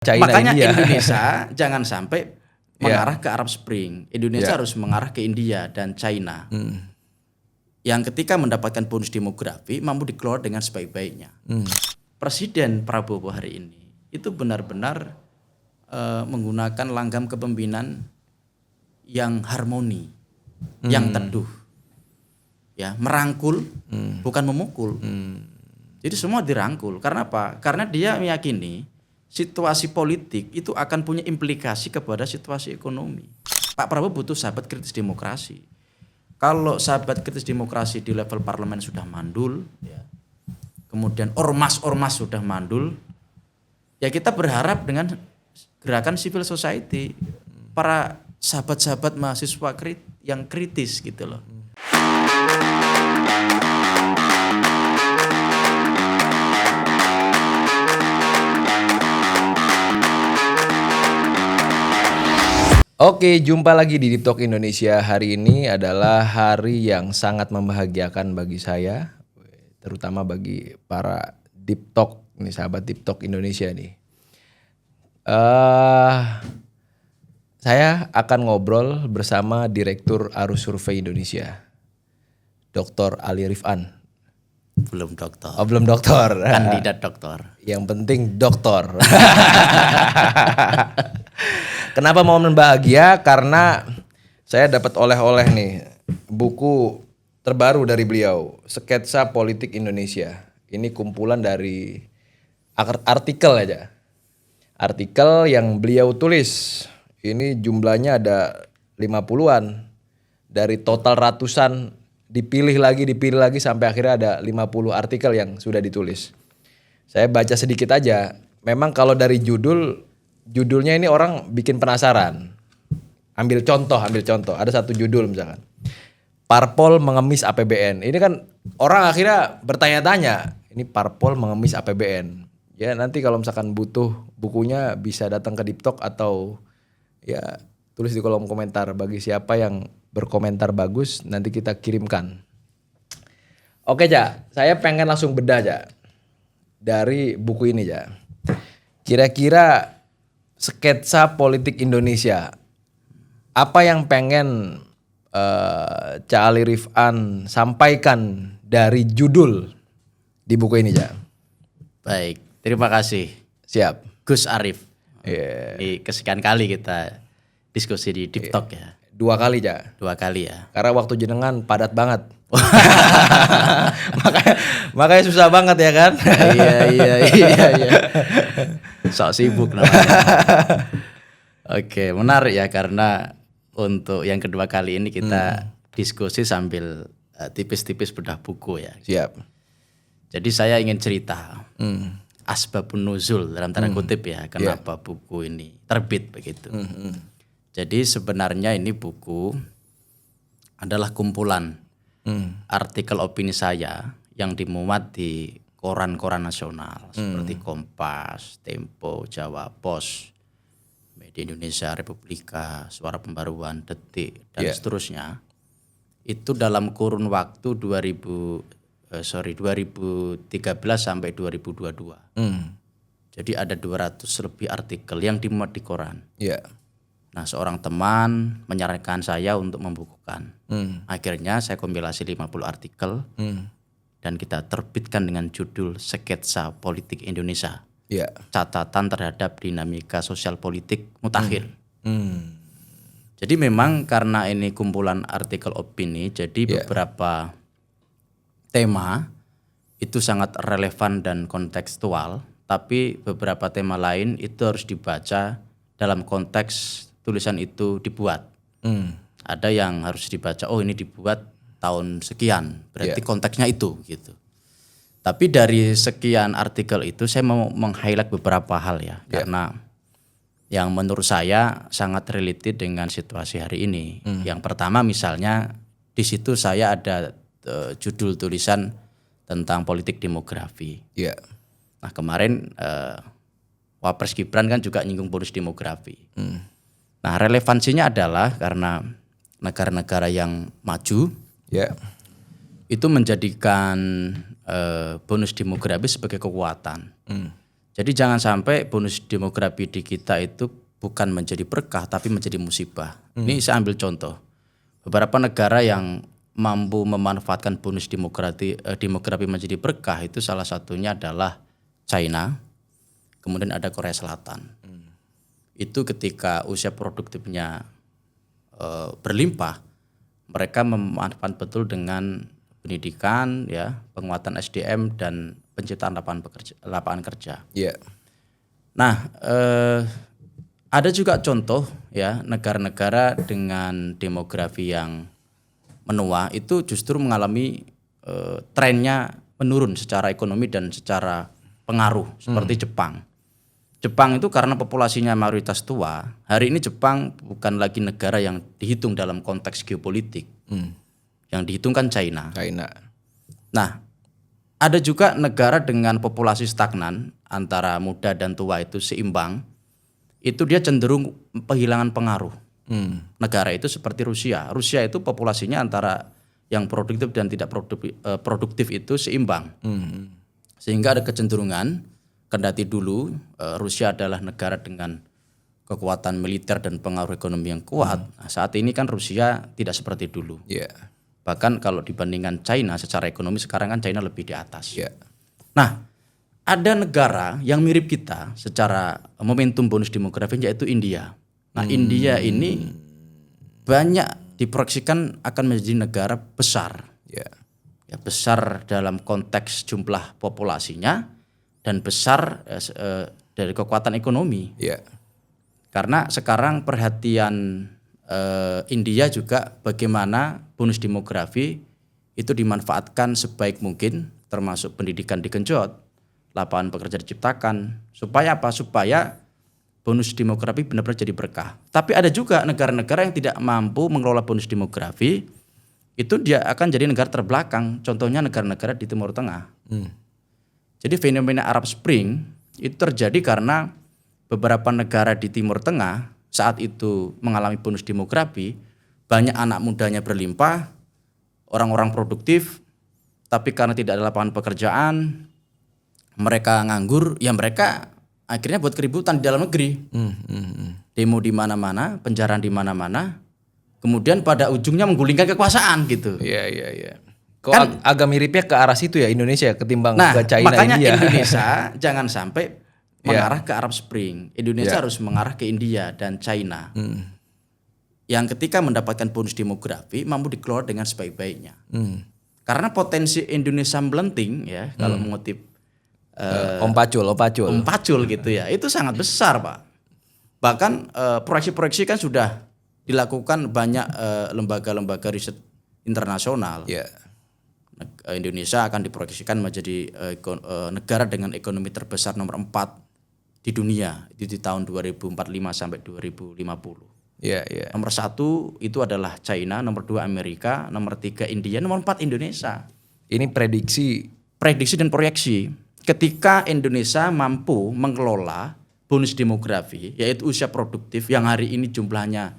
China, Makanya India. Indonesia jangan sampai mengarah ke Arab Spring. Indonesia Yeah. harus mengarah ke India dan China. Yang ketika mendapatkan bonus demografi mampu dikelola dengan sebaik-baiknya. Presiden Prabowo hari ini itu benar-benar menggunakan langgam kepemimpinan yang harmoni, yang teduh, ya, merangkul, bukan memukul. Jadi semua dirangkul. Karena apa? Karena dia meyakini situasi politik itu akan punya implikasi kepada situasi ekonomi. Pak Prabowo butuh sahabat kritis demokrasi. Kalau sahabat kritis demokrasi di level parlemen sudah mandul, ya, kemudian ormas-ormas sudah mandul, ya kita berharap dengan gerakan civil society, para sahabat-sahabat mahasiswa yang kritis gitu loh. Oke, jumpa lagi di Deep Talk Indonesia. Hari ini adalah hari yang sangat membahagiakan bagi saya, terutama bagi para Deep Talk, nih sahabat Deep Talk Indonesia nih. Saya akan ngobrol bersama Direktur Arus Survei Indonesia, Dr. Ali Rifan. Belum dokter. Oh, belum doktor. Kandidat dokter. Yang penting doktor. Kenapa momen bahagia? Karena saya dapat oleh-oleh nih buku terbaru dari beliau, Sketsa Politik Indonesia. Ini kumpulan dari artikel aja. Artikel yang beliau tulis. Ini jumlahnya ada 50-an. Dari total ratusan dipilih lagi sampai akhirnya ada 50 artikel yang sudah ditulis. Saya baca sedikit aja. Memang kalau dari judulnya ini orang bikin penasaran. Ambil contoh. Ada satu judul misalkan. Parpol mengemis APBN. Ini kan orang akhirnya bertanya-tanya. Ini Parpol mengemis APBN. Ya nanti kalau misalkan butuh bukunya bisa datang ke Deep Talk atau ya tulis di kolom komentar. Bagi siapa yang berkomentar bagus nanti kita kirimkan. Oke Cak, saya pengen langsung bedah Cak. Dari buku ini Cak. Kira-kira sketsa politik Indonesia, apa yang pengen Cak Ali Rifan sampaikan dari judul di buku ini Cak? Baik, terima kasih. Siap. Gus Arif. Yeah. Ini kesekian kali kita diskusi di Deep Talk ya. 2 kali Cak. 2 kali ya. Karena waktu jenengan padat banget. makanya susah banget ya kan? Iya. Sok sibuk namanya. Oke, menarik ya karena untuk yang kedua kali ini kita diskusi sambil tipis-tipis bedah buku ya. Siap. Jadi saya ingin cerita asbabun nuzul dalam tanda kutip ya, kenapa buku ini terbit begitu. Jadi sebenarnya ini buku adalah kumpulan artikel opini saya yang dimuat di koran-koran nasional seperti Kompas, Tempo, Jawa Pos, Media Indonesia, Republika, Suara Pembaruan, Detik dan seterusnya. Itu dalam kurun waktu 2013 sampai 2022. Jadi ada 200 lebih artikel yang dimuat di koran. Iya. Nah, seorang teman menyarankan saya untuk membukukan. Akhirnya saya kompilasi 50 artikel dan kita terbitkan dengan judul Sketsa Politik Indonesia. Iya. Catatan terhadap dinamika sosial politik mutakhir. Jadi memang karena ini kumpulan artikel opini, jadi beberapa tema itu sangat relevan dan kontekstual, tapi beberapa tema lain itu harus dibaca dalam konteks tulisan itu dibuat. Ada yang harus dibaca, oh ini dibuat tahun sekian, berarti konteksnya itu gitu. Tapi dari sekian artikel itu saya mau meng-highlight beberapa hal ya, karena yang menurut saya sangat related dengan situasi hari ini. Yang pertama misalnya di situ saya ada judul tulisan tentang politik demografi. Nah kemarin Wapres Gibran kan juga nyinggung bonus demografi. Nah relevansinya adalah karena negara-negara yang maju itu menjadikan bonus demografi sebagai kekuatan. Jadi jangan sampai bonus demografi di kita itu bukan menjadi berkah tapi menjadi musibah. Ini saya ambil contoh. Beberapa negara yang mampu memanfaatkan bonus demografi menjadi berkah itu salah satunya adalah China, kemudian ada Korea Selatan. Itu ketika usia produktifnya berlimpah, mereka memanfaatkan betul dengan pendidikan, ya, penguatan SDM dan penciptaan lapangan kerja. Iya. Nah, ada juga contoh ya negara-negara dengan demografi yang menua itu justru mengalami trennya menurun secara ekonomi dan secara pengaruh seperti Jepang. Jepang itu karena populasinya mayoritas tua, hari ini Jepang bukan lagi negara yang dihitung dalam konteks geopolitik. Yang dihitung kan China. Nah, ada juga negara dengan populasi stagnan antara muda dan tua itu seimbang. Itu dia cenderung kehilangan pengaruh. Negara itu seperti Rusia. Rusia itu populasinya antara yang produktif dan tidak produktif itu seimbang. Sehingga ada kecenderungan, kendati dulu Rusia adalah negara dengan kekuatan militer dan pengaruh ekonomi yang kuat. Nah, saat ini kan Rusia tidak seperti dulu. Bahkan kalau dibandingkan China secara ekonomi sekarang kan China lebih di atas. Nah, ada negara yang mirip kita secara momentum bonus demografi yaitu India. Nah, India ini banyak diproyeksikan akan menjadi negara besar. Ya, besar dalam konteks jumlah populasinya dan besar dari kekuatan ekonomi. Karena sekarang perhatian India juga bagaimana bonus demografi itu dimanfaatkan sebaik mungkin, termasuk pendidikan digenjot, lapangan pekerjaan diciptakan, supaya apa? Supaya bonus demografi benar-benar jadi berkah. Tapi ada juga negara-negara yang tidak mampu mengelola bonus demografi, itu dia akan jadi negara terbelakang. Contohnya negara-negara di Timur Tengah. Jadi fenomena Arab Spring itu terjadi karena beberapa negara di Timur Tengah saat itu mengalami bonus demografi, banyak anak mudanya berlimpah, orang-orang produktif, tapi karena tidak ada lapangan pekerjaan, mereka nganggur, ya mereka akhirnya buat keributan di dalam negeri. Demo di mana-mana, penjarahan di mana-mana, kemudian pada ujungnya menggulingkan kekuasaan gitu. Kok kan, agak miripnya ke arah situ ya Indonesia ketimbang ke China, makanya India. Indonesia jangan sampai mengarah ke Arab Spring. Indonesia harus mengarah ke India dan China. Yang ketika mendapatkan bonus demografi mampu dikelola dengan sebaik-baiknya. Karena potensi Indonesia melenting ya, kalau mengutip Om Pacul gitu ya, itu sangat besar, Pak. Bahkan proyeksi-proyeksi kan sudah dilakukan banyak lembaga-lembaga riset internasional. Indonesia akan diproyeksikan menjadi negara dengan ekonomi terbesar nomor 4 di dunia itu di tahun 2045 sampai 2050. Nomor 1 itu adalah China, nomor 2 Amerika, nomor 3 India, nomor 4 Indonesia. Ini prediksi dan proyeksi. Ketika Indonesia mampu mengelola bonus demografi, yaitu usia produktif yang hari ini jumlahnya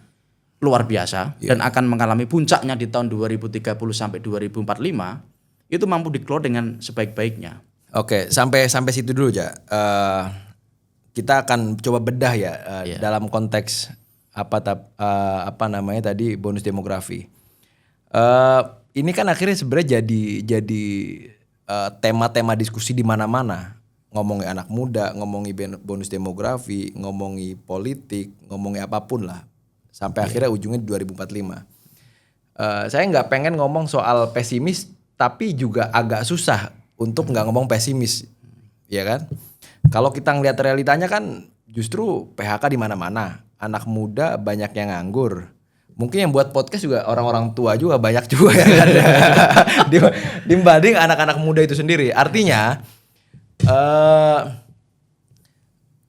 luar biasa dan akan mengalami puncaknya di tahun 2030 sampai 2045, itu mampu dikelola dengan sebaik-baiknya. Oke, sampai situ dulu aja. Kita akan coba bedah ya dalam konteks apa namanya tadi bonus demografi. Ini kan akhirnya sebenarnya jadi tema-tema diskusi di mana-mana. Ngomongin anak muda, ngomongin bonus demografi, ngomongin politik, ngomongin apapun lah. Sampai akhirnya ujungnya 2045. Saya nggak pengen ngomong soal pesimis, tapi juga agak susah untuk nggak ngomong pesimis, ya kan? Kalau kita ngelihat realitanya kan justru PHK di mana-mana, anak muda banyak yang nganggur. Mungkin yang buat podcast juga orang-orang tua juga banyak juga ya kan? Dibanding anak-anak muda itu sendiri. Artinya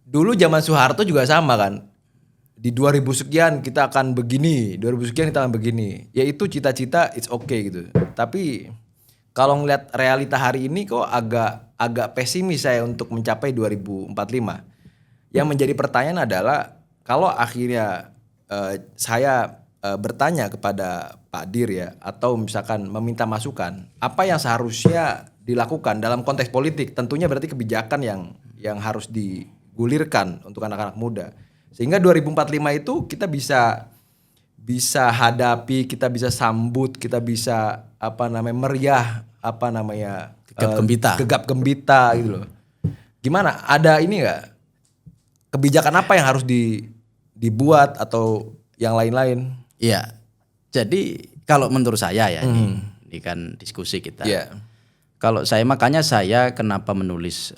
dulu zaman Soeharto juga sama kan. Di 2000 sekian kita akan begini, 2000 sekian kita akan begini. Ya itu cita-cita it's okay gitu. Tapi kalau ngelihat realita hari ini kok agak pesimis saya untuk mencapai 2045. Yang menjadi pertanyaan adalah kalau akhirnya saya bertanya kepada Pak Dir ya, atau misalkan meminta masukan, apa yang seharusnya dilakukan dalam konteks politik? Tentunya berarti kebijakan yang harus digulirkan untuk anak-anak muda. Sehingga 2045 itu kita bisa hadapi, kita bisa sambut, kita bisa meriah, gegap gembita gitu loh. Gimana? Ada ini nggak? Kebijakan apa yang harus dibuat atau yang lain-lain? Iya. Jadi kalau menurut saya ya ini kan diskusi kita. Iya. Kalau saya makanya saya kenapa menulis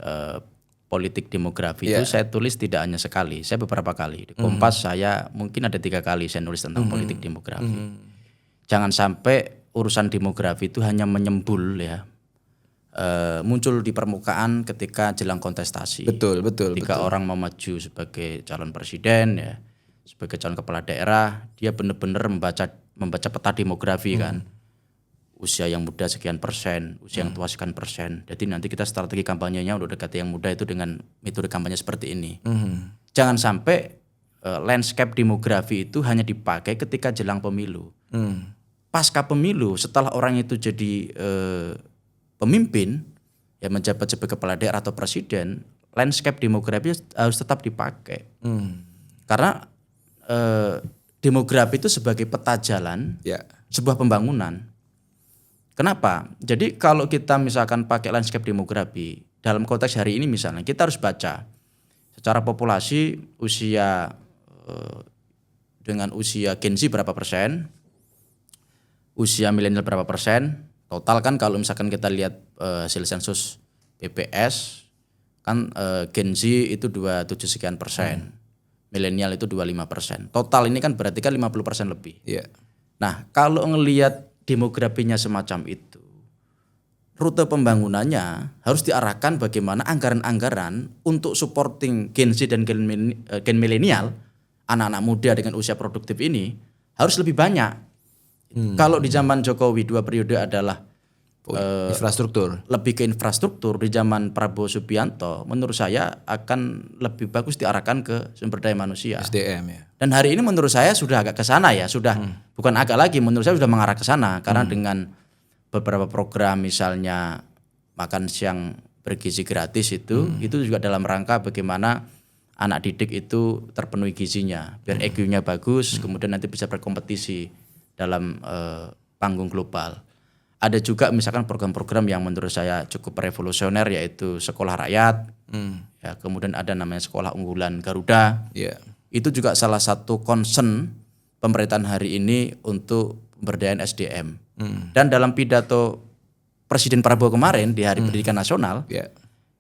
politik demografi itu saya tulis tidak hanya sekali, saya beberapa kali. Di Kompas saya mungkin ada 3 kali saya nulis tentang politik demografi. Jangan sampai urusan demografi itu hanya menyembul ya, muncul di permukaan ketika jelang kontestasi. Betul. Ketika orang mau maju sebagai calon presiden ya, sebagai calon kepala daerah, dia benar-benar membaca peta demografi kan. Usia yang muda sekian persen, usia yang tua sekian persen. Jadi nanti kita strategi kampanyenya untuk dekati yang muda itu dengan metode kampanye seperti ini. Jangan sampai landscape demografi itu hanya dipakai ketika jelang pemilu. Pasca pemilu, setelah orang itu jadi pemimpin, ya menjabat sebagai kepala daerah atau presiden, landscape demografi harus tetap dipakai. Karena demografi itu sebagai peta jalan sebuah pembangunan. Kenapa? Jadi kalau kita misalkan pakai landscape demografi, dalam konteks hari ini misalnya kita harus baca secara populasi usia dengan usia Gen Z berapa persen, usia milenial berapa persen, total kan kalau misalkan kita lihat hasil sensus BPS kan Gen Z itu 27 sekian persen, milenial itu 25%. Total ini kan berarti kan 50% lebih. Nah kalau ngelihat demografinya semacam itu, rute pembangunannya harus diarahkan bagaimana anggaran-anggaran untuk supporting Gen Z dan Gen milenial, anak-anak muda dengan usia produktif ini harus lebih banyak. Kalau di zaman Jokowi 2 periode adalah infrastruktur, lebih ke infrastruktur, di zaman Prabowo Subianto menurut saya akan lebih bagus diarahkan ke sumber daya manusia, SDM ya. Dan hari ini menurut saya sudah agak ke sana ya, sudah bukan agak lagi, menurut saya sudah mengarah ke sana karena dengan beberapa program misalnya makan siang bergizi gratis itu juga dalam rangka bagaimana anak didik itu terpenuhi gizinya, biar EQ-nya bagus, kemudian nanti bisa berkompetisi dalam panggung global. Ada juga misalkan program-program yang menurut saya cukup revolusioner yaitu sekolah rakyat, ya, kemudian ada namanya sekolah unggulan Garuda. Itu juga salah satu concern pemerintahan hari ini untuk pemberdayaan SDM. Dan dalam pidato Presiden Prabowo kemarin di Hari Pendidikan Nasional,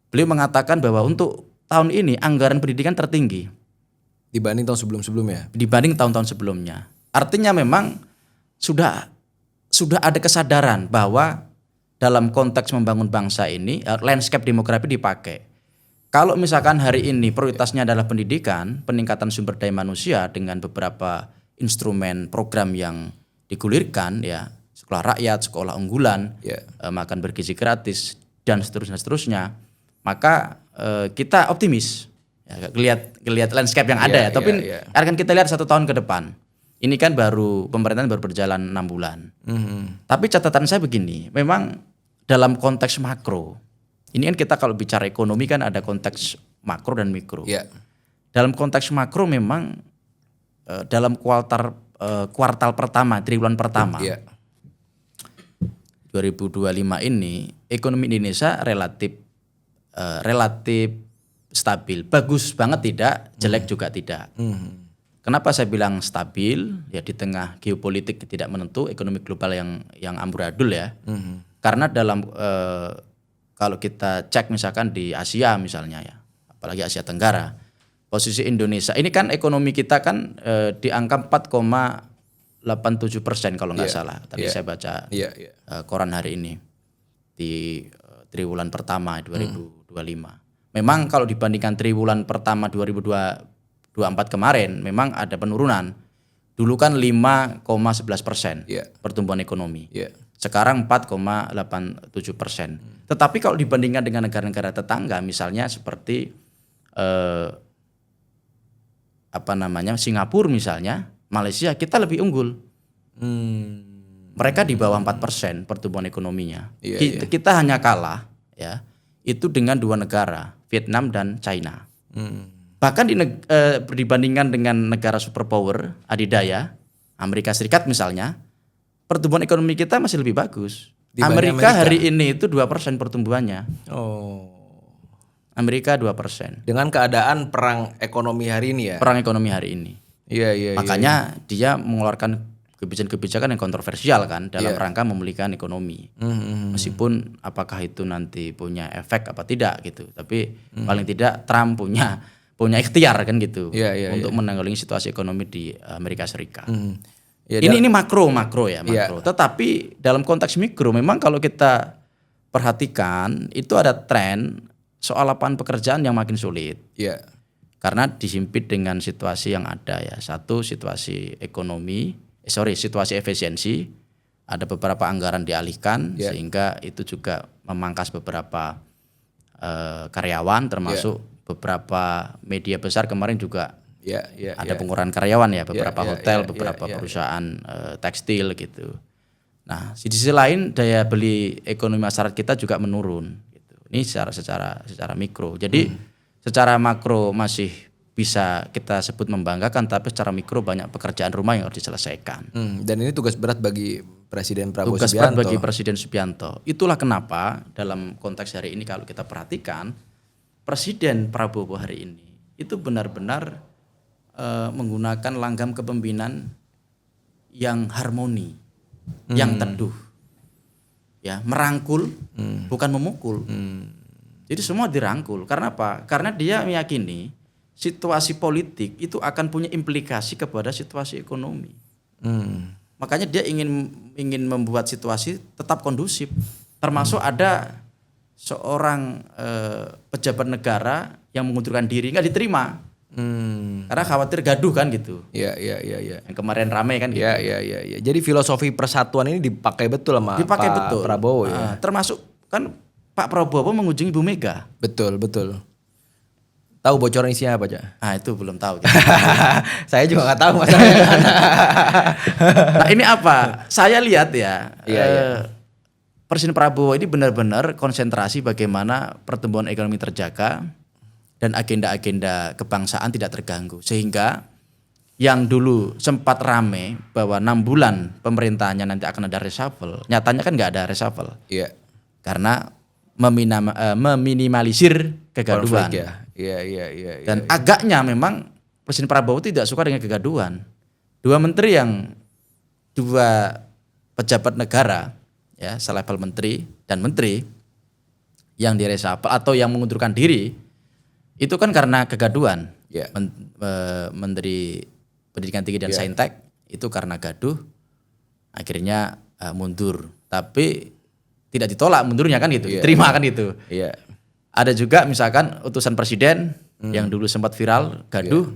beliau mengatakan bahwa untuk tahun ini anggaran pendidikan tertinggi dibanding tahun sebelum-sebelumnya. Dibanding tahun-tahun sebelumnya. Artinya memang sudah ada kesadaran bahwa dalam konteks membangun bangsa ini landscape demografi dipakai. Kalau misalkan hari ini prioritasnya adalah pendidikan, peningkatan sumber daya manusia dengan beberapa instrumen program yang digulirkan ya, sekolah rakyat, sekolah unggulan, makan bergizi gratis dan seterusnya, maka kita optimis ya, lihat landscape yang ada ya. Tapi akan kita lihat 1 tahun ke depan. Ini kan pemerintahan baru berjalan 6 bulan. Tapi catatan saya begini, memang dalam konteks makro, ini kan kita kalau bicara ekonomi kan ada konteks makro dan mikro. Dalam konteks makro memang dalam kuartal pertama, triwulan pertama 2025 ini ekonomi Indonesia relatif stabil, bagus banget tidak, jelek juga tidak. Kenapa saya bilang stabil? Ya di tengah geopolitik tidak menentu, ekonomi global yang amburadul ya. Karena dalam kalau kita cek misalkan di Asia misalnya ya, apalagi Asia Tenggara, posisi Indonesia ini kan ekonomi kita kan di angka 4,87% kalau nggak salah. Tadi saya baca koran hari ini di triwulan pertama 2025. Memang kalau dibandingkan triwulan pertama 2024 kemarin memang ada penurunan. Dulu kan 5,11% pertumbuhan ekonomi. Sekarang 4,87%. Tetapi kalau dibandingkan dengan negara-negara tetangga, misalnya seperti Singapura misalnya, Malaysia, kita lebih unggul. Mereka di bawah 4% pertumbuhan ekonominya. Kita hanya kalah ya. itu dengan 2 negara, Vietnam dan China. Bahkan dibandingkan dengan negara superpower adidaya, Amerika Serikat misalnya, pertumbuhan ekonomi kita masih lebih bagus. Dibanding Amerika Amerika? hari ini itu 2% pertumbuhannya. Oh. Amerika 2%. Dengan keadaan perang ekonomi hari ini ya. Perang ekonomi hari ini. Iya. Makanya dia mengeluarkan kebijakan-kebijakan yang kontroversial kan dalam rangka memulihkan ekonomi. Meskipun apakah itu nanti punya efek apa tidak gitu. Tapi paling tidak Trump punya ikhtiar kan gitu untuk menanggulangi situasi ekonomi di Amerika Serikat. Ini makro ya. Tetapi dalam konteks mikro memang kalau kita perhatikan itu ada tren soal lapangan pekerjaan yang makin sulit. Karena dihimpit dengan situasi yang ada ya. Satu, situasi situasi efisiensi. Ada beberapa anggaran dialihkan sehingga itu juga memangkas beberapa karyawan, termasuk beberapa media besar kemarin juga ada pengurangan karyawan ya, beberapa hotel, beberapa perusahaan tekstil gitu. Nah, di sisi lain daya beli ekonomi masyarakat kita juga menurun. Ini secara mikro. Jadi secara makro masih bisa kita sebut membanggakan, tapi secara mikro banyak pekerjaan rumah yang harus diselesaikan. Dan ini tugas berat bagi Presiden Prabowo Subianto. Tugas berat bagi Presiden Subianto. Itulah kenapa dalam konteks hari ini kalau kita perhatikan, Presiden Prabowo hari ini itu benar-benar menggunakan langgam kepemimpinan yang harmoni, yang teduh. Ya, merangkul bukan memukul. Jadi semua dirangkul. Karena apa? Karena dia meyakini situasi politik itu akan punya implikasi kepada situasi ekonomi. Makanya dia ingin membuat situasi tetap kondusif. Termasuk ada seorang pejabat negara yang mengundurkan diri nggak diterima. Karena khawatir gaduh kan gitu. Iya. Yang kemarin ramai kan gitu. Iya. Jadi filosofi persatuan ini dipakai betul sama Pak Prabowo ya. Termasuk kan Pak Prabowo mengunjungi Bu Mega. Betul. Tahu bocoran isinya apa, Cak? Itu belum tahu. Saya juga nggak tahu masalahnya. Nah, ini apa? Saya lihat ya. Presiden Prabowo ini benar-benar konsentrasi bagaimana pertumbuhan ekonomi terjaga dan agenda-agenda kebangsaan tidak terganggu. Sehingga yang dulu sempat rame bahwa 6 bulan pemerintahnya nanti akan ada reshuffle, nyatanya kan nggak ada reshuffle. Iya. Karena meminimalisir kegaduhan. Iya. Dan agaknya memang Presiden Prabowo tidak suka dengan kegaduhan. 2 pejabat negara ya, selevel menteri dan menteri yang direshuffle atau yang mengundurkan diri itu kan karena kegaduhan. Menteri Pendidikan Tinggi dan Saintek itu karena gaduh akhirnya mundur. Tapi tidak ditolak mundurnya kan gitu, diterima kan gitu. Ada juga misalkan utusan presiden yang dulu sempat viral gaduh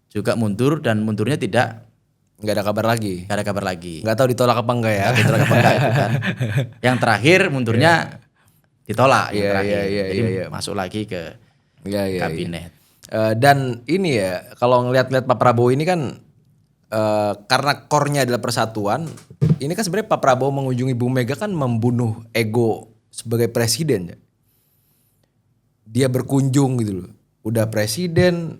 juga mundur, dan mundurnya nggak ada kabar lagi. Nggak tahu ditolak apa enggak ya. Ditolak apa enggak itu kan. Yang terakhir mundurnya ditolak. Jadi masuk lagi ke kabinet. Dan ini ya, kalau ngelihat-lihat Pak Prabowo ini kan karena core-nya adalah persatuan. Ini kan sebenarnya Pak Prabowo mengunjungi Bu Mega kan membunuh ego sebagai presiden. Dia berkunjung gitu loh. Udah presiden,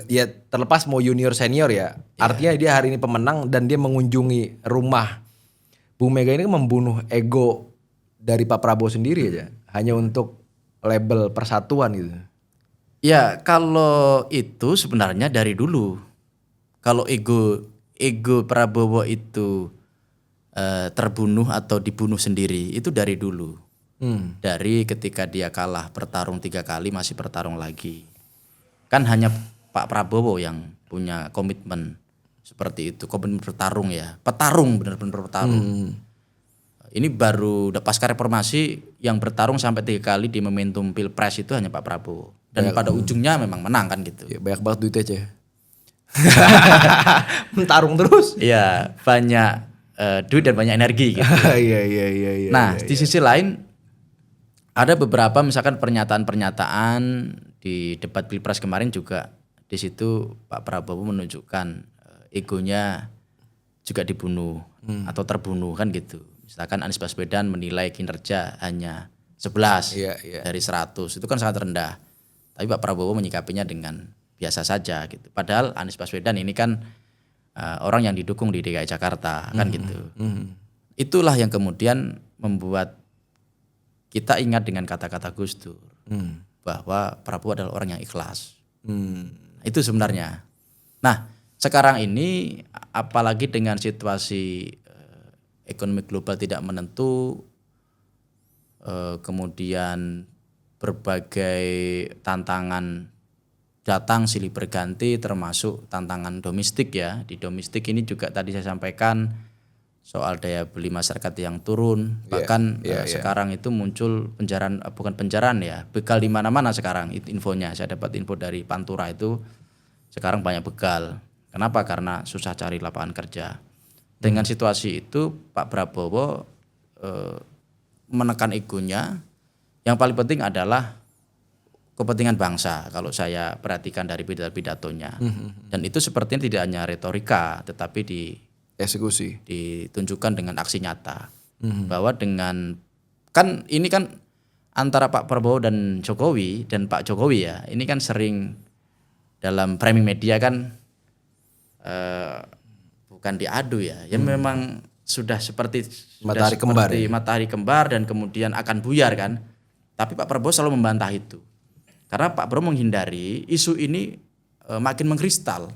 ya terlepas mau junior senior ya. Artinya dia hari ini pemenang dan dia mengunjungi rumah Bu Mega. Ini kan membunuh ego dari Pak Prabowo sendiri aja. Hanya untuk label persatuan gitu. Ya, kalau itu sebenarnya dari dulu. Kalau ego Prabowo itu terbunuh atau dibunuh sendiri itu dari dulu. Dari ketika dia kalah bertarung 3 kali masih bertarung lagi. Kan hanya Pak Prabowo yang punya komitmen seperti itu, komitmen bertarung ya. Petarung, benar-benar bertarung. Ini baru pasca reformasi yang bertarung sampai 3 kali di momentum Pilpres itu hanya Pak Prabowo. Dan pada ujungnya memang menang kan gitu. Ya, banyak banget duitnya aja. Mentarung terus. Iya, banyak duit dan banyak energi gitu. Iya. Nah, di sisi lain ada beberapa misalkan pernyataan-pernyataan di debat Pilpres kemarin juga, di situ Pak Prabowo menunjukkan egonya juga dibunuh atau terbunuh kan gitu. Misalkan Anies Baswedan menilai kinerja hanya 11 Iya, iya. dari 100 itu kan sangat rendah. Tapi Pak Prabowo menyikapinya dengan biasa saja gitu. Padahal Anies Baswedan ini kan orang yang didukung di DKI Jakarta kan gitu. Itulah yang kemudian membuat kita ingat dengan kata-kata Gus Dur bahwa Prabowo adalah orang yang ikhlas. Itu sebenarnya. Nah, sekarang ini apalagi dengan situasi ekonomi global tidak menentu, kemudian berbagai tantangan datang silih berganti termasuk tantangan domestik ya. Di domestik ini juga tadi saya sampaikan soal daya beli masyarakat yang turun, bahkan sekarang itu muncul bukan penjarahan ya, begal di mana-mana sekarang. Itu infonya, saya dapat info dari Pantura itu sekarang banyak begal. Kenapa? Karena susah cari lapangan kerja. Dengan situasi itu Pak Prabowo menekan egonya. Yang paling penting adalah kepentingan bangsa kalau saya perhatikan dari pidatonya. Dan itu sepertinya tidak hanya retorika tetapi Eksekusi. ditunjukkan dengan aksi nyata. Bahwa dengan kan ini kan antara Pak Prabowo dan Jokowi dan Pak Jokowi ya, ini kan sering dalam framing media kan bukan diadu ya. Ya memang sudah seperti matahari kembar dan kemudian akan buyar kan. Tapi Pak Prabowo selalu membantah itu. Karena Pak Prabowo menghindari isu ini makin mengkristal.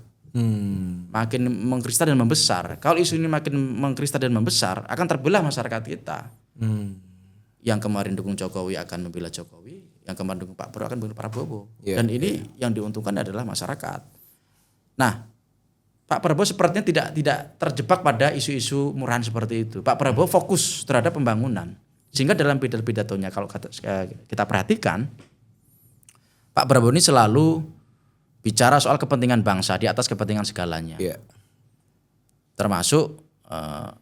Makin mengkristal dan membesar. Kalau isu ini makin mengkristal dan membesar, akan terbelah masyarakat kita. Yang kemarin dukung Jokowi akan membela Jokowi, yang kemarin dukung Pak Prabowo akan membela Prabowo. Dan ini yang diuntungkan adalah masyarakat. Nah, Pak Prabowo sepertinya tidak terjebak pada isu-isu murahan seperti itu. Pak Prabowo fokus terhadap pembangunan. Sehingga dalam pidatonya kalau kita perhatikan, Pak Prabowo ini selalu bicara soal kepentingan bangsa di atas kepentingan segalanya. Termasuk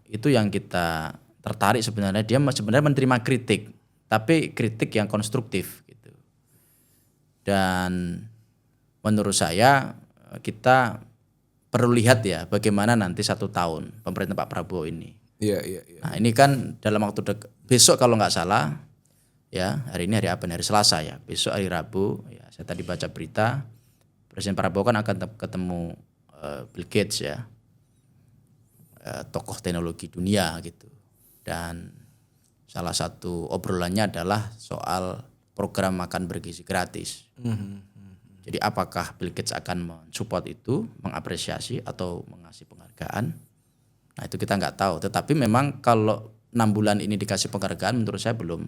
itu yang kita tertarik sebenarnya, dia sebenarnya menerima kritik, tapi kritik yang konstruktif gitu. Dan menurut saya kita perlu lihat ya bagaimana nanti 1 tahun pemerintahan Pak Prabowo ini. Nah ini kan dalam waktu besok kalau nggak salah ya, hari ini hari apa? Hari Selasa ya. Besok hari Rabu ya, saya tadi baca berita Presiden Prabowo kan akan ketemu Bill Gates ya, tokoh teknologi dunia gitu. Dan salah satu obrolannya adalah soal program makan bergizi gratis. Jadi apakah Bill Gates akan mensupport itu, mengapresiasi atau mengasih penghargaan? Nah itu kita nggak tahu. Tetapi memang kalau 6 bulan ini dikasih penghargaan, menurut saya belum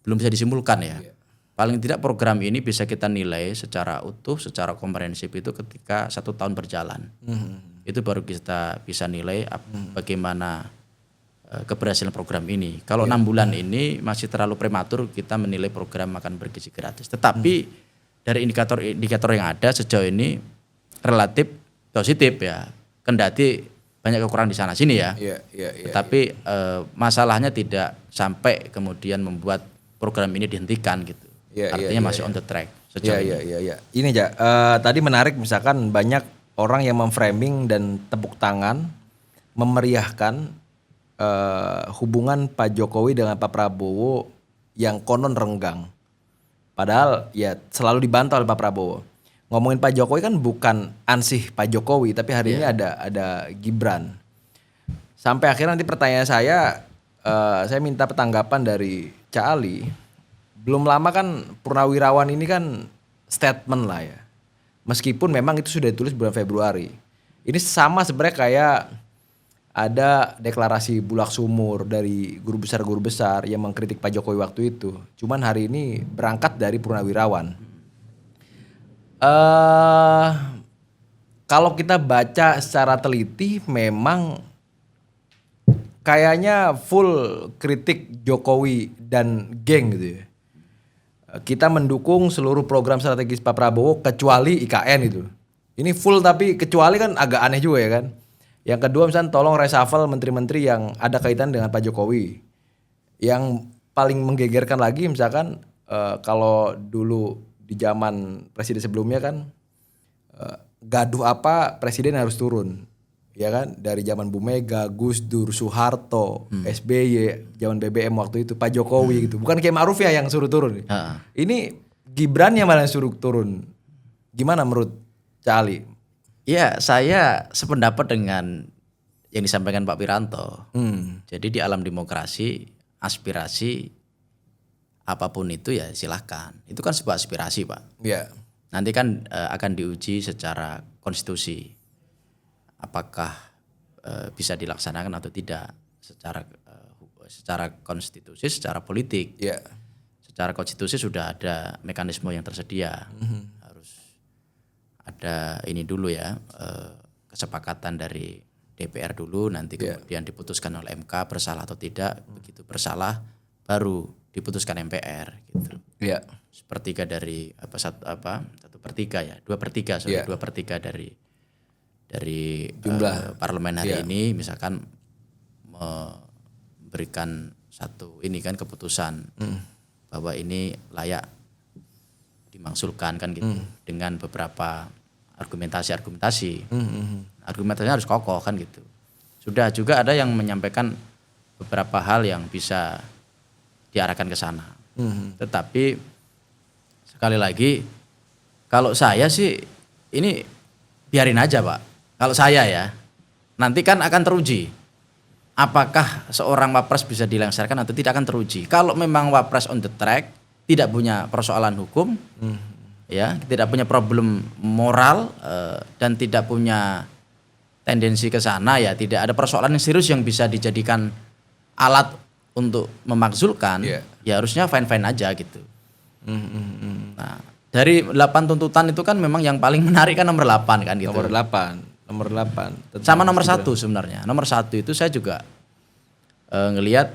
bisa disimpulkan ya. Paling tidak program ini bisa kita nilai secara utuh, secara komprehensif itu ketika 1 tahun berjalan. Itu baru kita bisa nilai bagaimana keberhasilan program ini. Kalau 6 bulan ini masih terlalu prematur kita menilai program makan bergizi gratis. Tetapi dari indikator yang ada sejauh ini relatif positif ya. Kendati banyak kekurangan di sana sini ya. Tetapi masalahnya tidak sampai kemudian membuat program ini dihentikan gitu. Artinya masih on the track sejauh ini. Ini tadi menarik misalkan banyak orang yang memframing dan tepuk tangan memeriahkan hubungan Pak Jokowi dengan Pak Prabowo yang konon renggang. Padahal ya selalu dibantah oleh Pak Prabowo. Ngomongin Pak Jokowi kan bukan ansih Pak Jokowi, tapi hari ini ada Gibran. Sampai akhirnya nanti pertanyaan saya minta tanggapan dari Cak Ali. Belum lama kan Purnawirawan ini kan statement lah ya. Meskipun memang itu sudah ditulis bulan Februari. Ini sama sebenarnya kayak ada deklarasi bulak sumur dari guru besar yang mengkritik Pak Jokowi waktu itu. Cuman hari ini berangkat dari Purnawirawan. Kalau kita baca secara teliti memang kayaknya full kritik Jokowi dan geng gitu ya. Kita mendukung seluruh program strategis Pak Prabowo kecuali IKN itu. Ini full tapi kecuali kan agak aneh juga ya kan. Yang kedua misalnya tolong reshuffle menteri-menteri yang ada kaitan dengan Pak Jokowi. Yang paling menggegerkan lagi misalkan kalau dulu di zaman presiden sebelumnya kan gaduh apa presiden harus turun. ya kan, dari zaman Bu Mega, Gus Dur, Soeharto, SBY, zaman BBM waktu itu, Pak Jokowi gitu. Bukan Kiai Ma'ruf ya yang suruh turun. Ini Gibran yang malah suruh turun. Gimana menurut Cak Ali? Ya, saya sependapat dengan yang disampaikan Pak Wiranto. Jadi di alam demokrasi, aspirasi apapun itu ya silahkan. Itu kan sebuah aspirasi, Pak. Ya. Nanti kan akan diuji secara konstitusi. Apakah bisa dilaksanakan atau tidak secara konstitusi, secara politik. Ya. Secara konstitusi sudah ada mekanisme yang tersedia. Harus ada ini dulu ya, kesepakatan dari DPR dulu, nanti kemudian diputuskan oleh MK bersalah atau tidak. Begitu bersalah baru diputuskan MPR gitu. Ya. Sepertiga dari 1/3 ya, 2/3 Ya. 2/3 dari jumlah parlemen hari ini misalkan memberikan satu ini kan keputusan bahwa ini layak dimaksulkan kan gitu dengan beberapa argumentasi. Argumentasinya harus kokoh kan gitu. Sudah juga ada yang menyampaikan beberapa hal yang bisa diarahkan ke sana. Tetapi sekali lagi kalau saya sih ini biarin aja, Pak. Kalau saya ya, nanti kan akan teruji. Apakah seorang wapres bisa dilengsarkan atau tidak akan teruji. Kalau memang wapres on the track, tidak punya persoalan hukum, ya, tidak punya problem moral dan tidak punya tendensi ke sana, ya, tidak ada persoalan yang serius yang bisa dijadikan alat untuk memakzulkan, ya harusnya fine-fine aja gitu. Nah, dari 8 tuntutan itu kan memang yang paling menarik kan nomor 8 kan gitu. Nomor 8. Sama nomor 1 sebenarnya. Nomor 1 itu saya juga ngelihat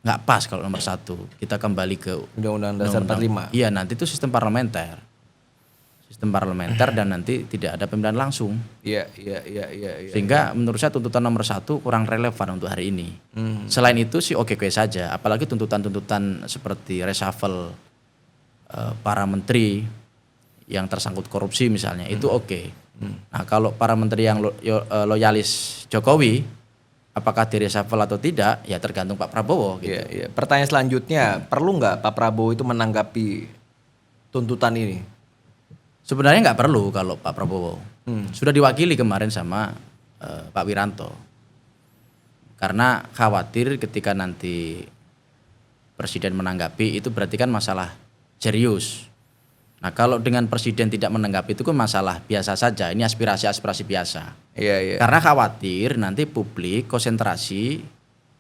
nggak pas kalau nomor 1. Kita kembali ke Undang-Undang Dasar 45. Iya, nanti itu sistem parlementer. Dan nanti tidak ada pemilihan langsung. Iya. Sehingga menurut saya tuntutan nomor 1 kurang relevan untuk hari ini. Selain itu sih oke-oke saja. Apalagi tuntutan-tuntutan seperti reshuffle para menteri yang tersangkut korupsi misalnya, itu oke. Nah, kalau para menteri yang loyalis Jokowi, apakah di reshuffle atau tidak, ya tergantung Pak Prabowo gitu. Iya. Pertanyaan selanjutnya, perlu nggak Pak Prabowo itu menanggapi tuntutan ini? Sebenarnya nggak perlu kalau Pak Prabowo. Sudah diwakili kemarin sama Pak Wiranto. Karena khawatir ketika nanti presiden menanggapi itu berarti kan masalah serius. Nah, kalau dengan presiden tidak menanggapi itu kan masalah biasa saja. Ini aspirasi biasa. Iya. Karena khawatir nanti publik konsentrasi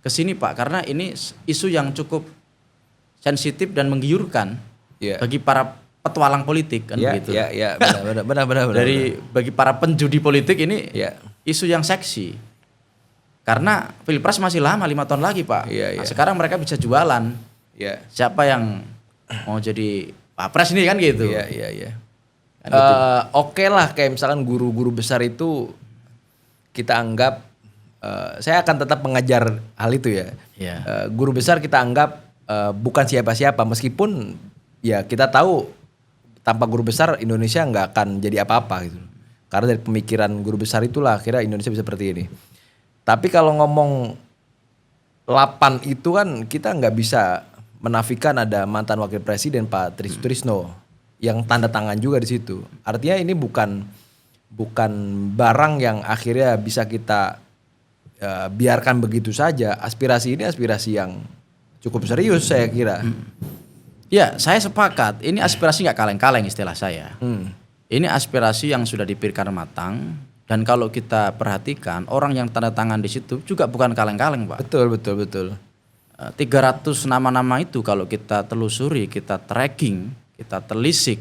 ke sini, Pak. Karena ini isu yang cukup sensitif dan menggiurkan bagi para petualang politik kan begitu. Iya. Benar. Bagi para penjudi politik ini isu yang seksi. Karena Pilpres masih lama 5 tahun lagi, Pak. Nah, sekarang mereka bisa jualan. Siapa yang mau jadi Wapres ini kan gitu. Iya. Oke lah, kayak misalkan guru-guru besar itu kita anggap, saya akan tetap mengajar hal itu ya. Guru besar kita anggap bukan siapa-siapa, meskipun ya kita tahu tanpa guru besar Indonesia nggak akan jadi apa-apa gitu. Karena dari pemikiran guru besar itulah akhirnya Indonesia bisa seperti ini. Tapi kalau ngomong 8 itu kan kita nggak bisa menafikan ada mantan wakil presiden Pak Tri Sutrisno yang tanda tangan juga di situ. Artinya ini bukan barang yang akhirnya bisa kita biarkan begitu saja. Aspirasi ini aspirasi yang cukup serius saya kira. Ya, saya sepakat. Ini aspirasi nggak kaleng-kaleng istilah saya. Ini aspirasi yang sudah dipikirkan matang. Dan kalau kita perhatikan orang yang tanda tangan di situ juga bukan kaleng-kaleng, Pak. Betul. 300 nama-nama itu kalau kita telusuri, kita tracking, kita telisik,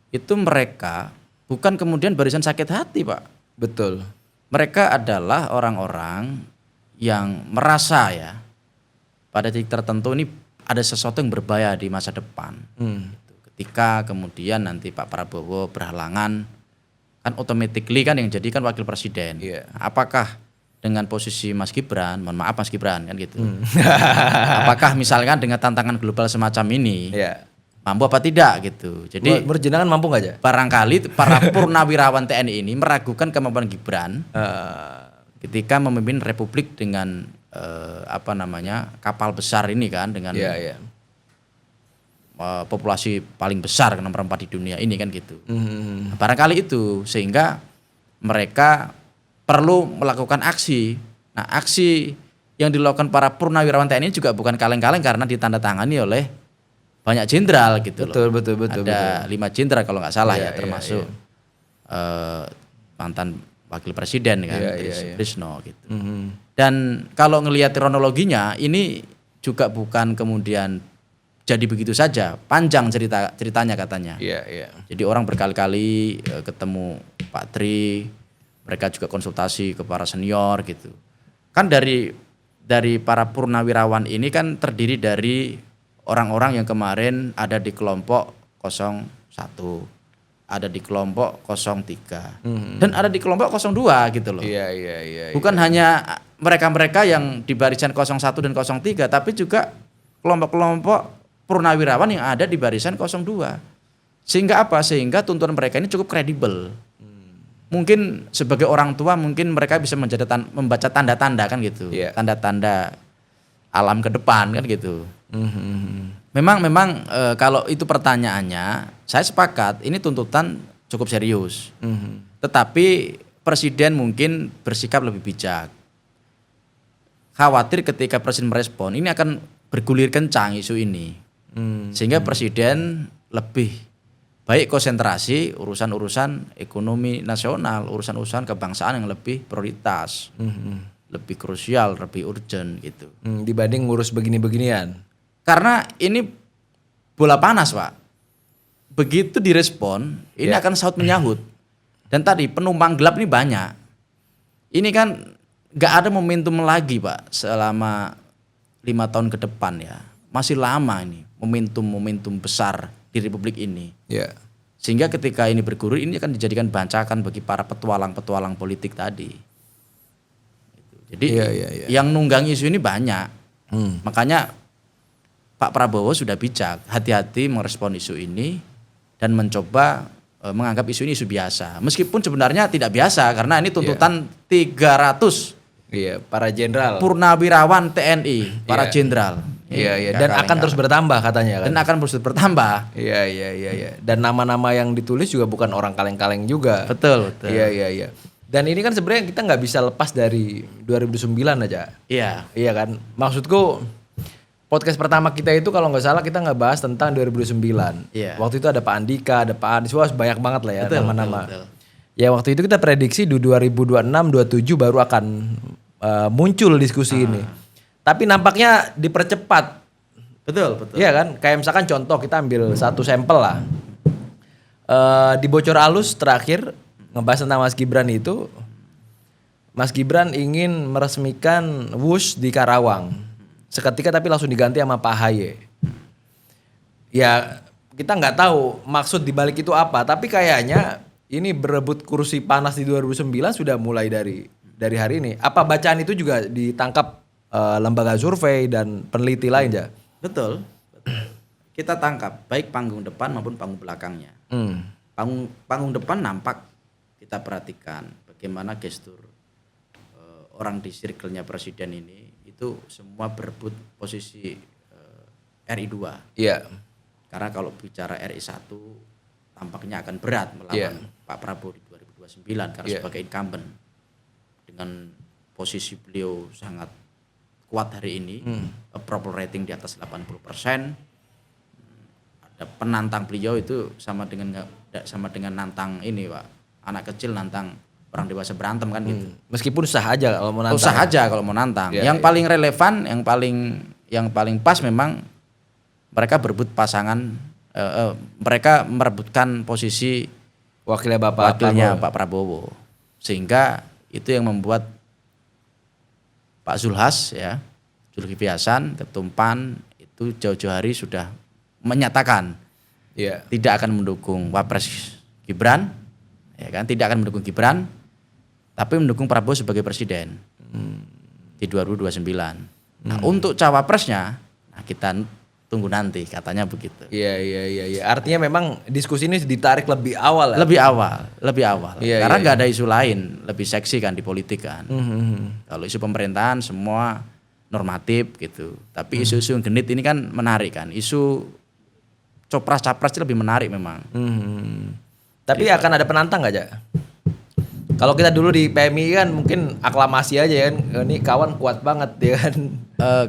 itu mereka bukan kemudian barisan sakit hati, Pak. Betul. Mereka adalah orang-orang yang merasa ya pada titik tertentu ini ada sesuatu yang berbahaya di masa depan. Ketika kemudian nanti Pak Prabowo berhalangan, kan automatically kan yang jadi kan wakil presiden. Apakah dengan posisi Mas Gibran, mohon maaf Mas Gibran kan gitu. Apakah misalkan dengan tantangan global semacam ini, mampu apa tidak gitu. Jadi Menurut jenengan mampu nggak aja? barangkali para purnawirawan TNI ini meragukan kemampuan Gibran ketika memimpin Republik dengan kapal besar ini kan, dengan populasi paling besar nomor 4 di dunia ini kan gitu. Barangkali itu sehingga mereka perlu melakukan aksi. Nah, aksi yang dilakukan para purnawirawan TNI juga bukan kaleng-kaleng karena ditandatangani oleh banyak jenderal gitu loh. Betul. Ada 5 jenderal kalau nggak salah termasuk mantan wakil presiden kan, Trisno gitu. Dan kalau ngelihat kronologinya ini juga bukan kemudian jadi begitu saja, panjang ceritanya katanya. Jadi orang berkali-kali ketemu Pak Tri, mereka juga konsultasi ke para senior gitu. Kan dari para purnawirawan ini kan terdiri dari orang-orang yang kemarin ada di kelompok 01, ada di kelompok 03, dan ada di kelompok 02 gitu loh. Bukan hanya mereka-mereka yang di barisan 01 dan 03, tapi juga kelompok-kelompok purnawirawan yang ada di barisan 02. Sehingga apa? Sehingga tuntutan mereka ini cukup kredibel. Mungkin sebagai orang tua mungkin mereka bisa membaca tanda-tanda kan gitu. Tanda-tanda alam ke depan kan gitu. Memang kalau itu pertanyaannya, saya sepakat ini tuntutan cukup serius. Tetapi presiden mungkin bersikap lebih bijak. Khawatir ketika presiden merespon ini akan bergulir kencang isu ini. Sehingga presiden lebih baik konsentrasi urusan-urusan ekonomi nasional, urusan-urusan kebangsaan yang lebih prioritas, lebih krusial, lebih urgent gitu. Dibanding ngurus begini-beginian. Karena ini bola panas, Pak. Begitu direspon, ini akan saut menyahut. Dan tadi penumpang gelap ini banyak. Ini kan nggak ada momentum lagi, Pak, selama 5 tahun ke depan ya. Masih lama ini momentum besar di Republik ini. Sehingga ketika ini bergulir, ini akan dijadikan bancakan bagi para petualang-petualang politik tadi. Jadi yang nunggang isu ini banyak. Makanya Pak Prabowo sudah bijak, hati-hati merespon isu ini dan mencoba menganggap isu ini isu biasa. Meskipun sebenarnya tidak biasa karena ini tuntutan 300 para jenderal. Purnawirawan TNI, para jenderal. Dan akan terus bertambah katanya kan. Dan akan terus bertambah. Dan nama-nama yang ditulis juga bukan orang kaleng-kaleng juga. Betul. Iya. Dan ini kan sebenarnya kita nggak bisa lepas dari 2009 aja. Iya kan. Maksudku podcast pertama kita itu kalau nggak salah kita nggak bahas tentang 2009. Waktu itu ada Pak Andika, ada Pak Anies, banyak banget lah ya nama-nama. Ya waktu itu kita prediksi di 2026-27 baru akan muncul diskusi ini. Tapi nampaknya dipercepat. Betul. Iya kan? Kayak misalkan contoh kita ambil satu sampel lah. Di Bocor Alus terakhir ngebahas tentang Mas Gibran itu. Mas Gibran ingin meresmikan WUS di Karawang. Seketika tapi langsung diganti sama Pak Ahaye. Ya kita nggak tahu maksud dibalik itu apa. Tapi kayaknya ini berebut kursi panas di 2009 sudah mulai dari hari ini. Apa bacaan itu juga ditangkap lembaga survei dan peneliti lain ya? Betul. Kita tangkap baik panggung depan maupun panggung belakangnya. Panggung depan nampak kita perhatikan bagaimana gestur orang di circle-nya presiden ini itu semua berebut posisi RI 2. Karena kalau bicara RI 1 tampaknya akan berat melawan Pak Prabowo di 2029 karena sebagai incumbent dengan posisi beliau sangat kuat hari ini, approval rating di atas 80%. Ada penantang beliau itu sama dengan nantang ini, Pak. Anak kecil nantang orang dewasa berantem kan gitu. Meskipun sah aja kalau mau nantang. Sah aja kalau mau nantang. Yang paling relevan, yang paling pas memang mereka berebut pasangan, mereka merebutkan posisi wakilnya Pak Prabowo. Sehingga itu yang membuat Pak Zulkifli Hasan, Ketum PAN itu jauh-jauh hari sudah menyatakan tidak akan mendukung Wapres Gibran, ya kan? Tidak akan mendukung Gibran, tapi mendukung Prabowo sebagai presiden di 2029. Nah, untuk cawapresnya, kita tunggu nanti, katanya begitu. Iya. Artinya memang diskusi ini ditarik lebih awal ya? Lebih awal. Iya, Karena iya, nggak ada isu lain, lebih seksi kan di politik kan. Kalau isu pemerintahan semua normatif gitu. Tapi isu-isu yang genit ini kan menarik kan. Isu copras-capres itu lebih menarik memang. Tapi akan ada penantang nggak, Jak? Kalau kita dulu di PMI kan mungkin aklamasi aja kan, ini kawan kuat banget ya kan.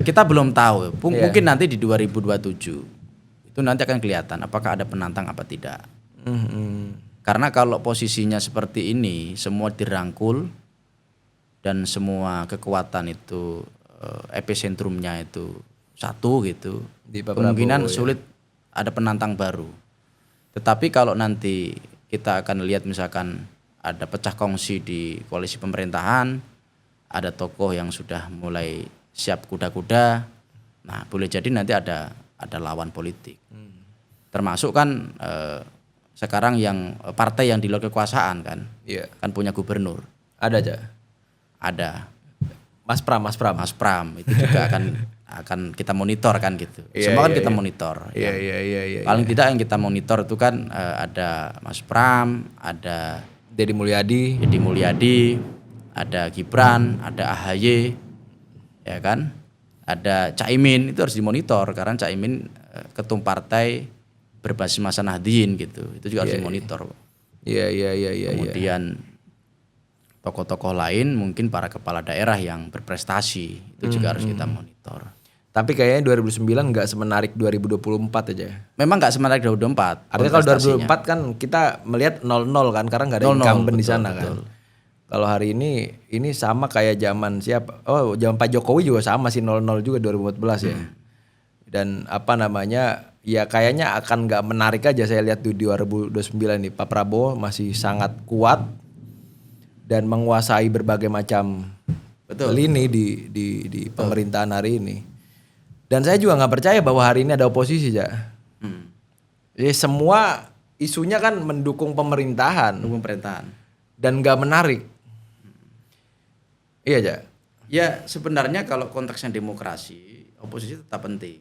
Kita belum tahu. Iya. Mungkin nanti di 2027 itu nanti akan kelihatan apakah ada penantang apa tidak. Karena kalau posisinya seperti ini, semua dirangkul dan semua kekuatan itu epicentrumnya itu satu gitu, Di Pak kemungkinan Prabowo, ya. sulit ada penantang baru. Tetapi kalau nanti kita akan lihat misalkan ada pecah kongsi di koalisi pemerintahan, ada tokoh yang sudah mulai siap kuda-kuda, nah boleh jadi nanti ada lawan politik. Termasuk kan sekarang yang partai yang di luar kekuasaan kan, Iya. kan punya gubernur, Ada, Jak. ada Mas Pram. Mas Pram itu juga akan kita monitor kan gitu. Iya, Semua kan iya, kita iya. monitor. Iya. Paling tidak yang kita monitor itu kan ada Mas Pram, ada Deddy Mulyadi. Deddy Mulyadi, ada Gibran, ada AHY, ya kan, ada Caimin, itu harus dimonitor karena Caimin ketum partai berbasis masa Nahdien gitu, itu juga harus dimonitor. Iya. Kemudian tokoh-tokoh lain mungkin para kepala daerah yang berprestasi itu juga harus kita monitor. Tapi kayaknya 2009 nggak semenarik 2024 aja. Memang nggak semenarik 2024. Artinya kalau kontestasinya. 2024 kan kita melihat 0-0 kan karena nggak ada 0-0, incumbent di betul, sana kan. betul. Kalau hari ini sama kayak zaman siapa? Oh, zaman Pak Jokowi juga sama sih 0-0 juga 2014 ya. Dan apa namanya? Ya kayaknya akan nggak menarik aja saya lihat di 2029 nih. Pak Prabowo masih sangat kuat dan menguasai berbagai macam lini di pemerintahan hari ini. Dan saya juga nggak percaya bahwa hari ini ada oposisi, Jak. Jadi semua isunya kan mendukung pemerintahan dan nggak menarik. Iya, Jak. Ya sebenarnya kalau konteksnya demokrasi, oposisi tetap penting.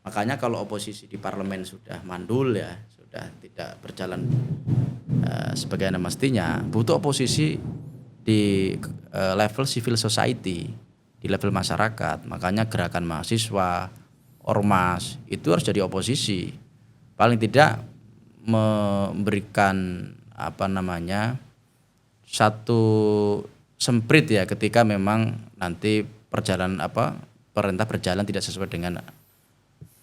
Makanya kalau oposisi di parlemen sudah mandul ya, sudah tidak berjalan sebagaimana mestinya, butuh oposisi di level civil society, di level masyarakat. Makanya gerakan mahasiswa, ormas itu harus jadi oposisi. Paling tidak memberikan satu semprit ya ketika memang nanti perintah berjalan tidak sesuai dengan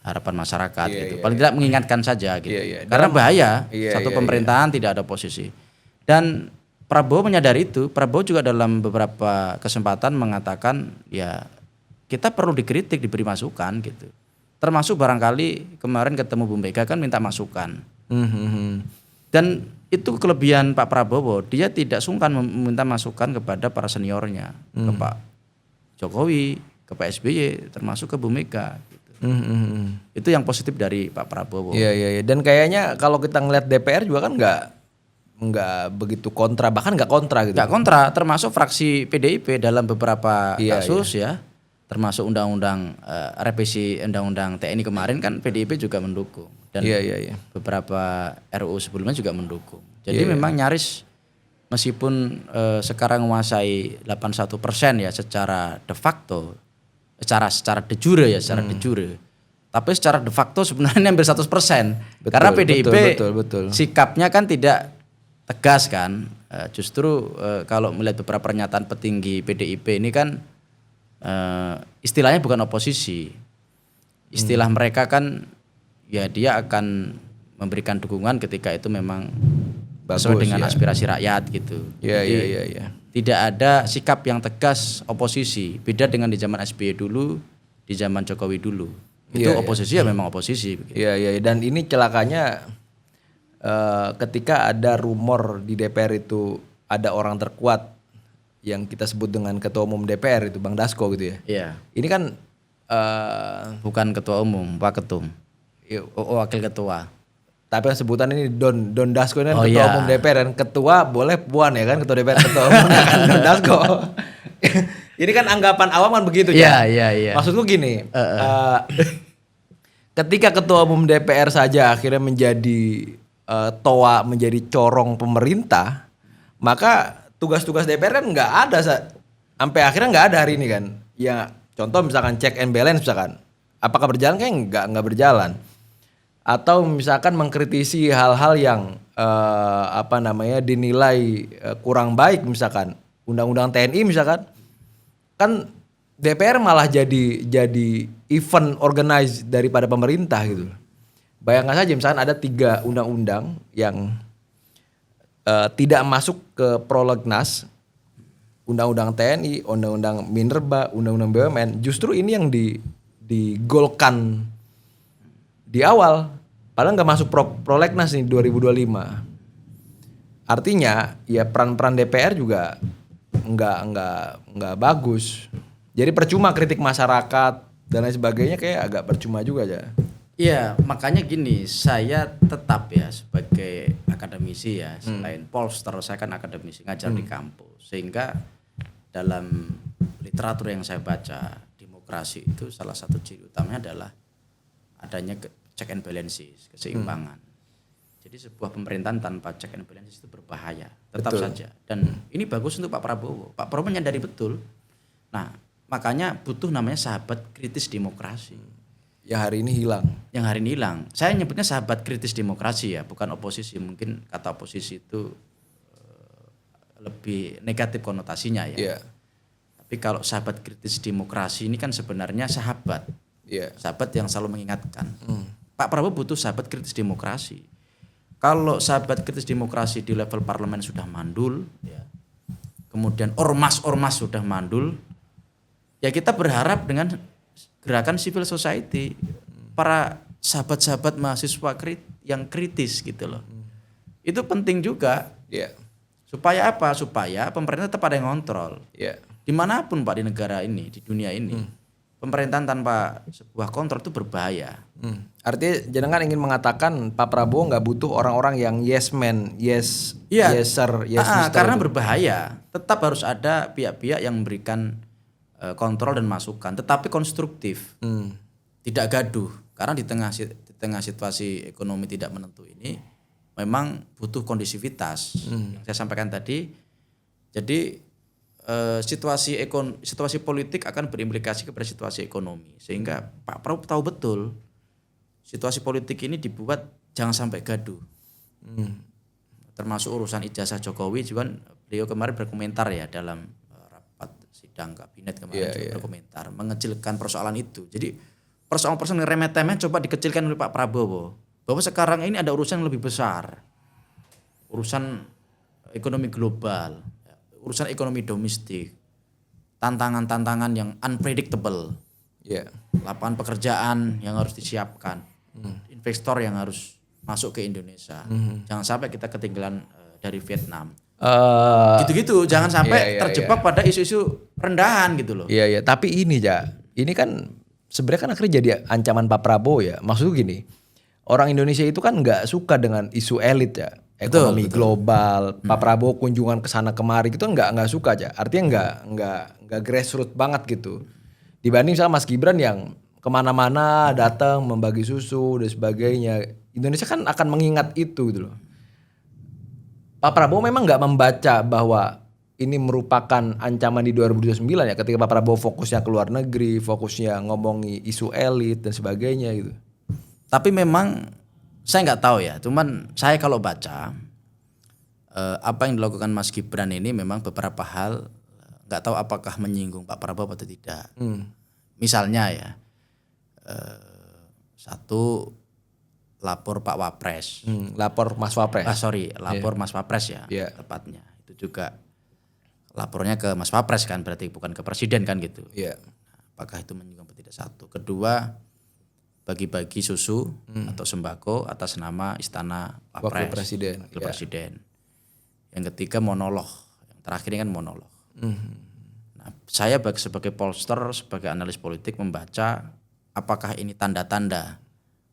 harapan masyarakat gitu. Paling tidak mengingatkan saja gitu. Karena bahaya satu pemerintahan tidak ada oposisi. Dan Prabowo menyadari itu. Prabowo juga dalam beberapa kesempatan mengatakan ya kita perlu dikritik, diberi masukan gitu. Termasuk barangkali kemarin ketemu Bu Mega kan minta masukan. Dan itu kelebihan Pak Prabowo, dia tidak sungkan meminta masukan kepada para seniornya, ke Pak Jokowi, ke Pak SBY, termasuk ke Bu Mega. Gitu. Itu yang positif dari Pak Prabowo. Iya. Dan kayaknya kalau kita ngeliat DPR juga kan nggak begitu kontra, bahkan nggak kontra gitu. Nggak kontra, termasuk fraksi PDIP dalam beberapa kasus ya, termasuk undang-undang revisi undang-undang TNI kemarin kan PDIP juga mendukung. Dan beberapa RUU sebelumnya juga mendukung. Jadi memang nyaris meskipun sekarang menguasai 81% ya secara de facto, secara de jure ya, tapi secara de facto sebenarnya hampir 100%. Karena PDIP betul. sikapnya kan tidak tegas kan. Justru kalau melihat beberapa pernyataan petinggi PDIP ini kan istilahnya bukan oposisi. Istilah mereka kan ya dia akan memberikan dukungan ketika itu memang sesuai dengan aspirasi rakyat gitu. Iya. Tidak ada sikap yang tegas oposisi. Beda dengan di zaman SBY dulu, di zaman Jokowi dulu. Itu oposisi ya memang oposisi. Iya. Dan ini celakanya ketika ada rumor di DPR itu ada orang terkuat yang kita sebut dengan ketua umum DPR itu Bang Dasko gitu ya. Iya. Ini kan bukan ketua umum, Pak Ketum. Wakil ketua. Tapi yang sebutan ini Don Dasko ini kan ketua umum DPR dan ketua boleh Puan ya kan, ketua DPR ketua umum kan Don Dasko. Ini kan anggapan awam kan begitu ya. Iya. Maksudku gini, ketika ketua umum DPR saja akhirnya menjadi toa, menjadi corong pemerintah, maka tugas-tugas DPR kan nggak ada sampai akhirnya nggak ada hari ini kan. Ya contoh misalkan check and balance misalkan, apakah berjalan? Kayak nggak berjalan. Atau misalkan mengkritisi hal-hal yang dinilai kurang baik, misalkan undang-undang TNI misalkan, kan DPR malah jadi event organize daripada pemerintah gitu. Bayangkan saja misalkan ada 3 undang-undang yang tidak masuk ke prolegnas, undang-undang TNI, undang-undang Minerba, undang-undang BUMN, justru ini yang digolkan di awal, padahal nggak masuk prolegnas nih 2025. Artinya ya peran-peran DPR juga nggak bagus. Jadi percuma kritik masyarakat dan lain sebagainya, kayak agak percuma juga aja. Iya, makanya gini, saya tetap ya sebagai akademisi ya, selain pollster, saya kan akademisi ngajar di kampus, sehingga dalam literatur yang saya baca, demokrasi itu salah satu ciri utamanya adalah adanya check and balances, keseimbangan. Jadi sebuah pemerintahan tanpa check and balances itu berbahaya, tetap saja. Dan ini bagus untuk Pak Prabowo. Pak Prabowo menyadari betul. Nah, makanya butuh namanya sahabat kritis demokrasi. Yang hari ini hilang. Saya nyebutnya sahabat kritis demokrasi ya, bukan oposisi. Mungkin kata oposisi itu lebih negatif konotasinya ya. Yeah. Tapi kalau sahabat kritis demokrasi ini kan sebenarnya sahabat. Yeah. Sahabat yang selalu mengingatkan. Pak Prabowo butuh sahabat kritis demokrasi. Kalau sahabat kritis demokrasi di level parlemen sudah mandul, ya, kemudian ormas-ormas sudah mandul, ya kita berharap dengan gerakan civil society, para sahabat-sahabat mahasiswa yang kritis gitu loh. Itu penting juga. Yeah. Supaya apa? Supaya pemerintah tetap ada yang ngontrol. Yeah. Dimanapun Pak, di negara ini, di dunia ini, pemerintahan tanpa sebuah kontrol itu berbahaya. Artinya jenengan ingin mengatakan Pak Prabowo nggak butuh orang-orang yang yes man, yes sir, yes mister. Karena berbahaya. Tetap harus ada pihak-pihak yang memberikan kontrol dan masukan, tetapi konstruktif, tidak gaduh. Karena di tengah situasi ekonomi tidak menentu ini, memang butuh kondisivitas. Yang saya sampaikan tadi, jadi situasi politik akan berimplikasi kepada situasi ekonomi, sehingga Pak Prabowo tahu betul situasi politik ini dibuat jangan sampai gaduh. Termasuk urusan ijazah Jokowi juga, beliau kemarin berkomentar ya dalam sidang kabinet kemarin berkomentar mengecilkan persoalan itu. Jadi persoalan-persoalan yang remeh-temeh coba dikecilkan oleh Pak Prabowo. Bahwa sekarang ini ada urusan yang lebih besar. Urusan ekonomi global, urusan ekonomi domestik. Tantangan-tantangan yang unpredictable. Lapangan pekerjaan yang harus disiapkan. Investor yang harus masuk ke Indonesia. Jangan sampai kita ketinggalan dari Vietnam. Gitu-gitu, jangan sampai terjebak pada isu-isu rendahan gitu loh. Iya, tapi ini ini kan sebenarnya kan akhirnya jadi ancaman Pak Prabowo ya. Maksudnya gini, orang Indonesia itu kan nggak suka dengan isu elit ya, ekonomi global. Pak Prabowo kunjungan ke sana kemari gitu nggak suka aja. Artinya nggak grassroots banget gitu. Dibanding sama Mas Gibran yang kemana-mana datang membagi susu dan sebagainya. Indonesia kan akan mengingat itu gitu loh. Pak Prabowo memang nggak membaca bahwa ini merupakan ancaman di 2029 ya, ketika Pak Prabowo fokusnya ke luar negeri, fokusnya ngomongi isu elit dan sebagainya gitu. Tapi memang saya nggak tahu ya, cuman saya kalau baca apa yang dilakukan Mas Gibran ini memang beberapa hal nggak tahu apakah menyinggung Pak Prabowo atau tidak. Misalnya ya, satu, lapor Pak Wapres. Lapor Mas Wapres. Lapor Mas Wapres ya, tepatnya. Itu juga lapornya ke Mas Wapres kan, berarti bukan ke presiden kan gitu. Apakah itu menyinggung atau tidak? Satu. Kedua, bagi-bagi susu atau sembako atas nama Istana Wapres. Wakil Presiden. Yang ketiga monolog. Yang terakhir ini kan monolog. Nah, saya sebagai pollster, sebagai analis politik membaca apakah ini tanda-tanda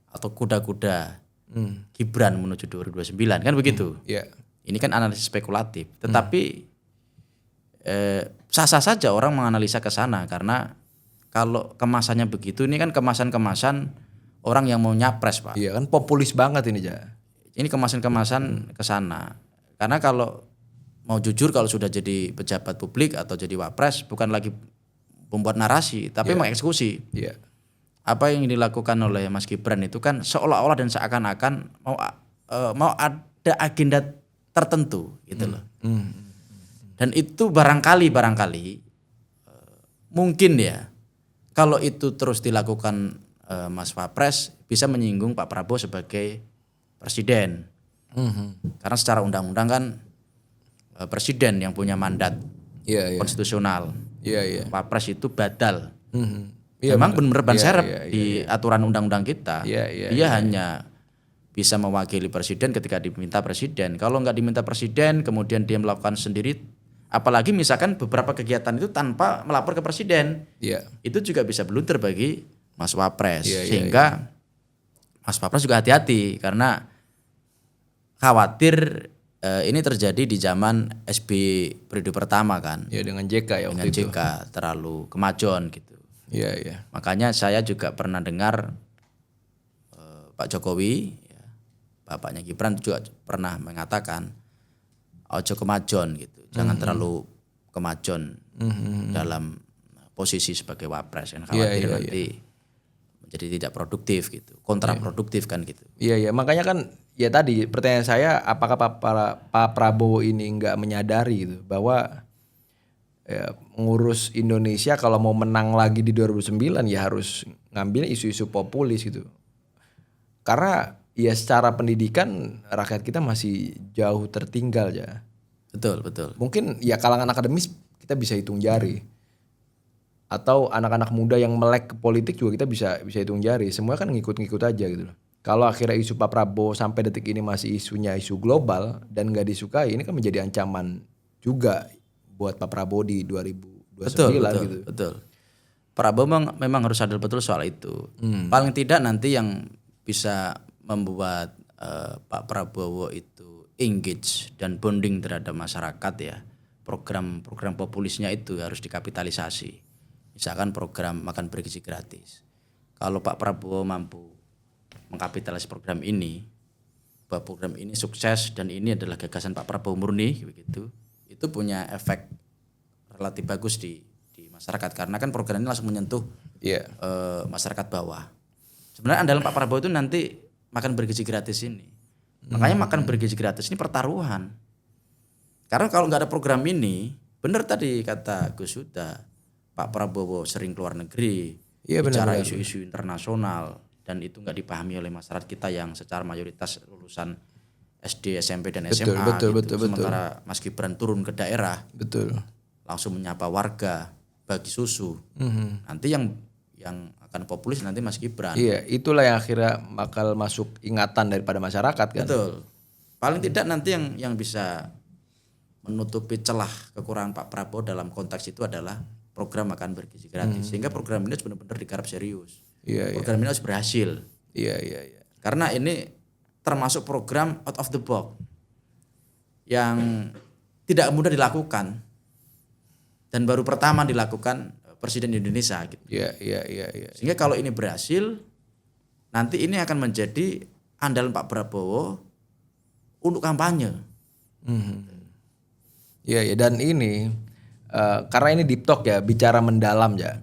atau kuda-kuda Gibran menuju 2029 kan begitu. Ini kan analisis spekulatif, tetapi sah-sah saja orang menganalisa ke sana, karena kalau kemasannya begitu, ini kan kemasan-kemasan orang yang mau nyapres, Pak. Iya kan populis banget ini, Ja. Ini kemasan-kemasan ke sana. Karena kalau mau jujur, kalau sudah jadi pejabat publik atau jadi wapres, bukan lagi membuat narasi, tapi mengeksekusi. Iya. Apa yang dilakukan oleh Mas Gibran itu kan seolah-olah dan seakan-akan mau ada agenda tertentu gitu loh. Dan itu barangkali mungkin ya, kalau itu terus dilakukan Mas Wapres, bisa menyinggung Pak Prabowo sebagai presiden. Karena secara undang-undang kan presiden yang punya mandat konstitusional. Wapres itu badal. Memang benar ban serep di aturan undang-undang kita. Dia hanya bisa mewakili presiden ketika diminta presiden. Kalau nggak diminta presiden, kemudian dia melakukan sendiri, apalagi misalkan beberapa kegiatan itu tanpa melapor ke presiden, itu juga bisa blunder bagi Mas Wapres. Sehingga Mas Wapres juga hati-hati karena khawatir ini terjadi di zaman SBY periode pertama kan. Dengan JK ya dengan JK terlalu kemajon gitu. Makanya saya juga pernah dengar Pak Jokowi, bapaknya Gibran juga pernah mengatakan ojo kemajon gitu, jangan terlalu kemajon dalam posisi sebagai wapres, kan khawatir nanti menjadi tidak produktif gitu, kontraproduktif kan gitu. Makanya kan ya tadi pertanyaan saya, apakah Pak Prabowo ini nggak menyadari gitu bahwa ngurus Indonesia kalau mau menang lagi di 2009 ya harus ngambil isu-isu populis gitu. Karena ya secara pendidikan rakyat kita masih jauh tertinggal ya. Betul. Mungkin ya kalangan akademis kita bisa hitung jari. Atau anak-anak muda yang melek ke politik juga kita bisa hitung jari. Semua kan ngikut-ngikut aja gitu loh. Kalau akhirnya isu Pak Prabowo sampai detik ini masih isunya isu global dan gak disukai, ini kan menjadi ancaman juga buat Pak Prabowo di 2029 Betul. Prabowo memang harus sadar betul soal itu. Paling tidak nanti yang bisa membuat Pak Prabowo itu engage dan bonding terhadap masyarakat ya, program populisnya itu harus dikapitalisasi. Misalkan program makan bergizi gratis. Kalau Pak Prabowo mampu mengkapitalisasi program ini, bahwa program ini sukses dan ini adalah gagasan Pak Prabowo murni begitu, itu punya efek relatif bagus di masyarakat karena kan program ini langsung menyentuh masyarakat bawah. Sebenarnya andalan Pak Prabowo itu nanti makan bergizi gratis ini. Makanya makan bergizi gratis ini pertaruhan. Karena kalau nggak ada program ini, benar tadi kata Gus Huda, Pak Prabowo sering keluar negeri, bicara isu-isu internasional, dan itu nggak dipahami oleh masyarakat kita yang secara mayoritas lulusan SD, SMP dan SMA. Betul. Sementara Mas Gibran turun ke daerah, langsung menyapa warga, bagi susu. Nanti yang akan populis nanti Mas Gibran. Itulah yang akhirnya bakal masuk ingatan daripada masyarakat kan. Betul. Paling tidak nanti yang bisa menutupi celah kekurangan Pak Prabowo dalam konteks itu adalah program makan bergizi gratis. Sehingga program ini benar-benar digarap serius. Program ini harus berhasil. Karena ini termasuk program out of the box yang tidak mudah dilakukan dan baru pertama dilakukan Presiden Indonesia gitu. Sehingga kalau ini berhasil, nanti ini akan menjadi andalan Pak Prabowo untuk kampanye. Dan ini karena ini deep talk ya, bicara mendalam ya.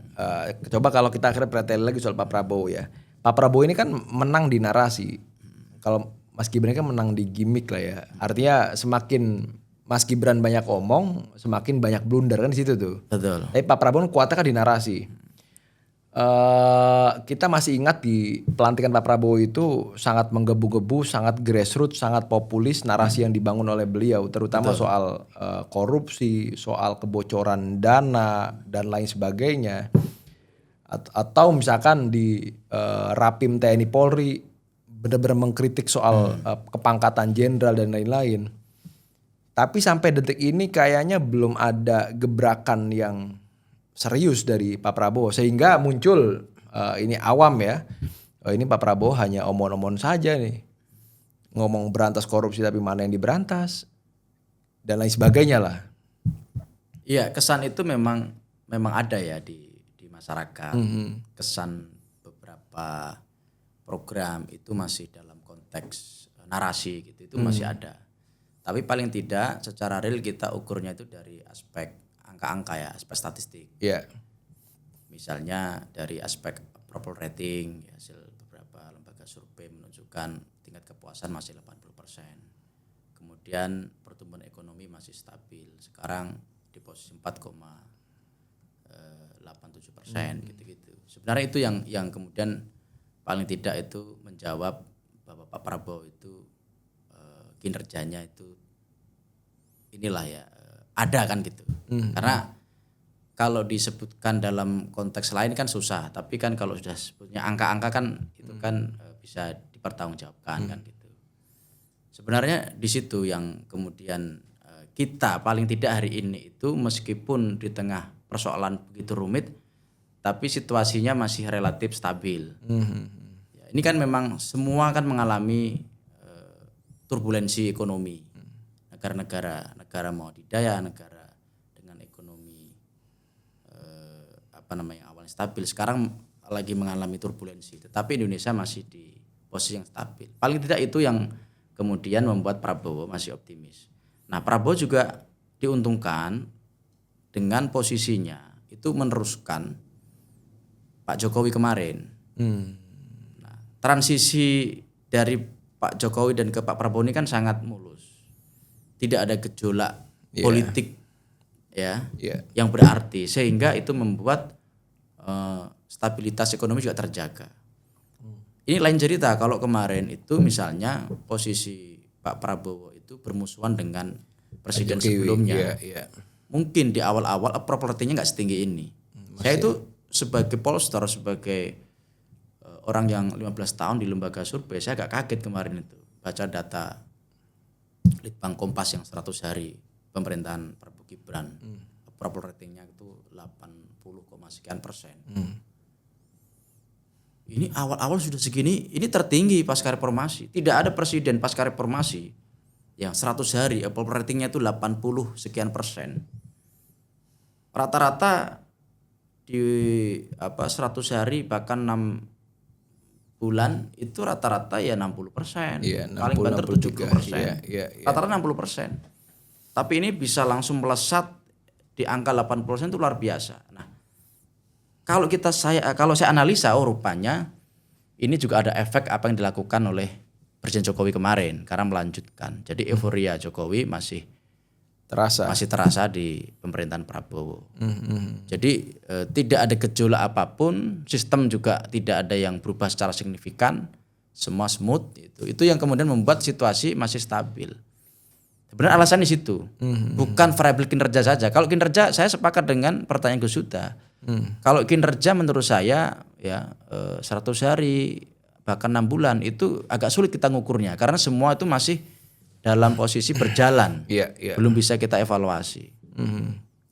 Coba kalau kita akhirnya perhatiin lagi soal Pak Prabowo ya. Pak Prabowo ini kan menang di narasi. Kalau Mas Gibran kan menang di gimmick lah ya. Artinya semakin Mas Gibran banyak omong, semakin banyak blunder kan di situ tuh. Betul. Tapi Pak Prabowo kuatnya kan di narasi. Kita masih ingat di pelantikan Pak Prabowo itu sangat menggebu-gebu, sangat grassroots, sangat populis narasi yang dibangun oleh beliau, terutama soal korupsi, soal kebocoran dana dan lain sebagainya. Atau misalkan di Rapim TNI Polri benar-benar mengkritik soal kepangkatan jenderal dan lain-lain. Tapi sampai detik ini kayaknya belum ada gebrakan yang serius dari Pak Prabowo. Sehingga muncul, ini awam ya, ini Pak Prabowo hanya omong-omong saja nih. Ngomong berantas korupsi tapi mana yang diberantas. Dan lain sebagainya lah. Iya, kesan itu memang ada ya di masyarakat. Kesan beberapa program itu masih dalam konteks narasi gitu, itu masih ada. Tapi paling tidak secara real kita ukurnya itu dari aspek angka-angka ya, aspek statistik. Iya. Misalnya dari aspek approval rating, hasil beberapa lembaga survei menunjukkan tingkat kepuasan masih 80%. Kemudian pertumbuhan ekonomi masih stabil. Sekarang di posisi 4,87% gitu-gitu. Sebenarnya itu yang kemudian paling tidak itu menjawab bahwa Pak Prabowo itu kinerjanya itu inilah ya ada kan gitu. Karena kalau disebutkan dalam konteks lain kan susah, tapi kan kalau sudah sebutnya angka-angka kan itu kan bisa dipertanggungjawabkan kan gitu. Sebenarnya di situ yang kemudian kita paling tidak hari ini itu meskipun di tengah persoalan begitu rumit, tapi situasinya masih relatif stabil. Ya, ini kan memang semua kan mengalami turbulensi ekonomi. Negara mau didaya, negara dengan ekonomi awalnya stabil, sekarang lagi mengalami turbulensi. Tetapi Indonesia masih di posisi yang stabil. Paling tidak itu yang kemudian membuat Prabowo masih optimis. Nah, Prabowo juga diuntungkan dengan posisinya itu meneruskan Pak Jokowi kemarin. Nah, transisi dari Pak Jokowi dan ke Pak Prabowo ini kan sangat mulus. Tidak ada gejolak politik yang berarti, sehingga itu membuat stabilitas ekonomi juga terjaga. Ini lain cerita kalau kemarin itu misalnya posisi Pak Prabowo itu bermusuhan dengan presiden sebelumnya. Mungkin di awal-awal approval ratingnya nggak setinggi ini. Saya itu sebagai pollster, sebagai orang yang 15 tahun di lembaga survei, saya agak kaget kemarin itu baca data Litbang Kompas yang 100 hari pemerintahan Prabowo Gibran. Approval ratingnya itu 80,sekian%. Ini awal-awal sudah segini, ini tertinggi pasca reformasi. Tidak ada presiden pasca reformasi yang 100 hari approval ratingnya itu 80 sekian %. Rata-rata di 100 hari bahkan 6 bulan itu rata-rata ya 60%. Paling banter 70%. Rata-rata 60%. Tapi ini bisa langsung melesat di angka 80% itu luar biasa. Nah, kalau saya analisa, rupanya ini juga ada efek apa yang dilakukan oleh Presiden Jokowi kemarin karena melanjutkan. Jadi euforia Jokowi masih terasa di pemerintahan Prabowo. Jadi tidak ada gejolak apapun, sistem juga tidak ada yang berubah secara signifikan, semua smooth. Itu yang kemudian membuat situasi masih stabil. Sebenarnya alasan di situ, bukan variabel kinerja saja. Kalau kinerja saya sepakat dengan pertanyaan Gus Huda. Kalau kinerja menurut saya ya 100 hari bahkan 6 bulan itu agak sulit kita ngukurnya karena semua itu masih dalam posisi berjalan, belum bisa kita evaluasi.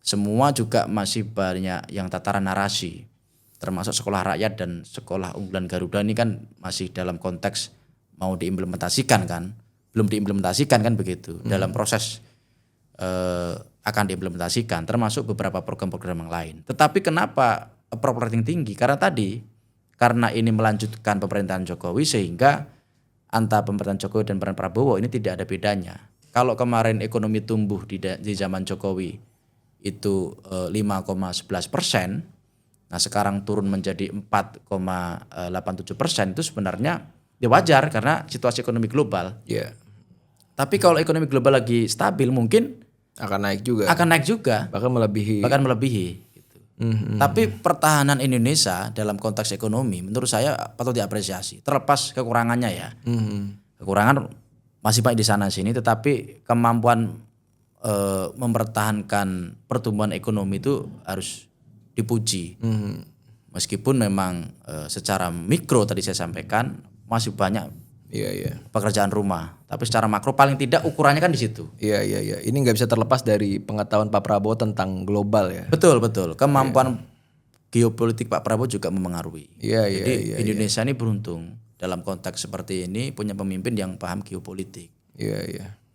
Semua juga masih banyak yang tataran narasi, termasuk sekolah rakyat dan sekolah unggulan Garuda ini kan masih dalam konteks mau diimplementasikan kan, belum diimplementasikan kan begitu. Dalam proses akan diimplementasikan, termasuk beberapa program-program yang lain. Tetapi kenapa approval rating tinggi? Karena ini melanjutkan pemerintahan Jokowi sehingga antara pemerintahan Jokowi dan pemerintahan Prabowo ini tidak ada bedanya. Kalau kemarin ekonomi tumbuh di zaman Jokowi itu 5,11%, nah sekarang turun menjadi 4,87%, itu sebenarnya ya wajar karena situasi ekonomi global. Tapi kalau ekonomi global lagi stabil mungkin akan naik juga. Bahkan melebihi. Gitu. Tapi pertahanan Indonesia dalam konteks ekonomi menurut saya patut diapresiasi. Terlepas kekurangannya ya. Kekurangan masih banyak di sana sini, tetapi kemampuan mempertahankan pertumbuhan ekonomi itu harus dipuji. Meskipun memang secara mikro tadi saya sampaikan masih banyak pekerjaan rumah, tapi secara makro paling tidak ukurannya kan di situ. Ini nggak bisa terlepas dari pengetahuan Pak Prabowo tentang global ya. Betul. Kemampuan geopolitik Pak Prabowo juga mempengaruhi. Jadi Indonesia ini beruntung dalam konteks seperti ini punya pemimpin yang paham geopolitik.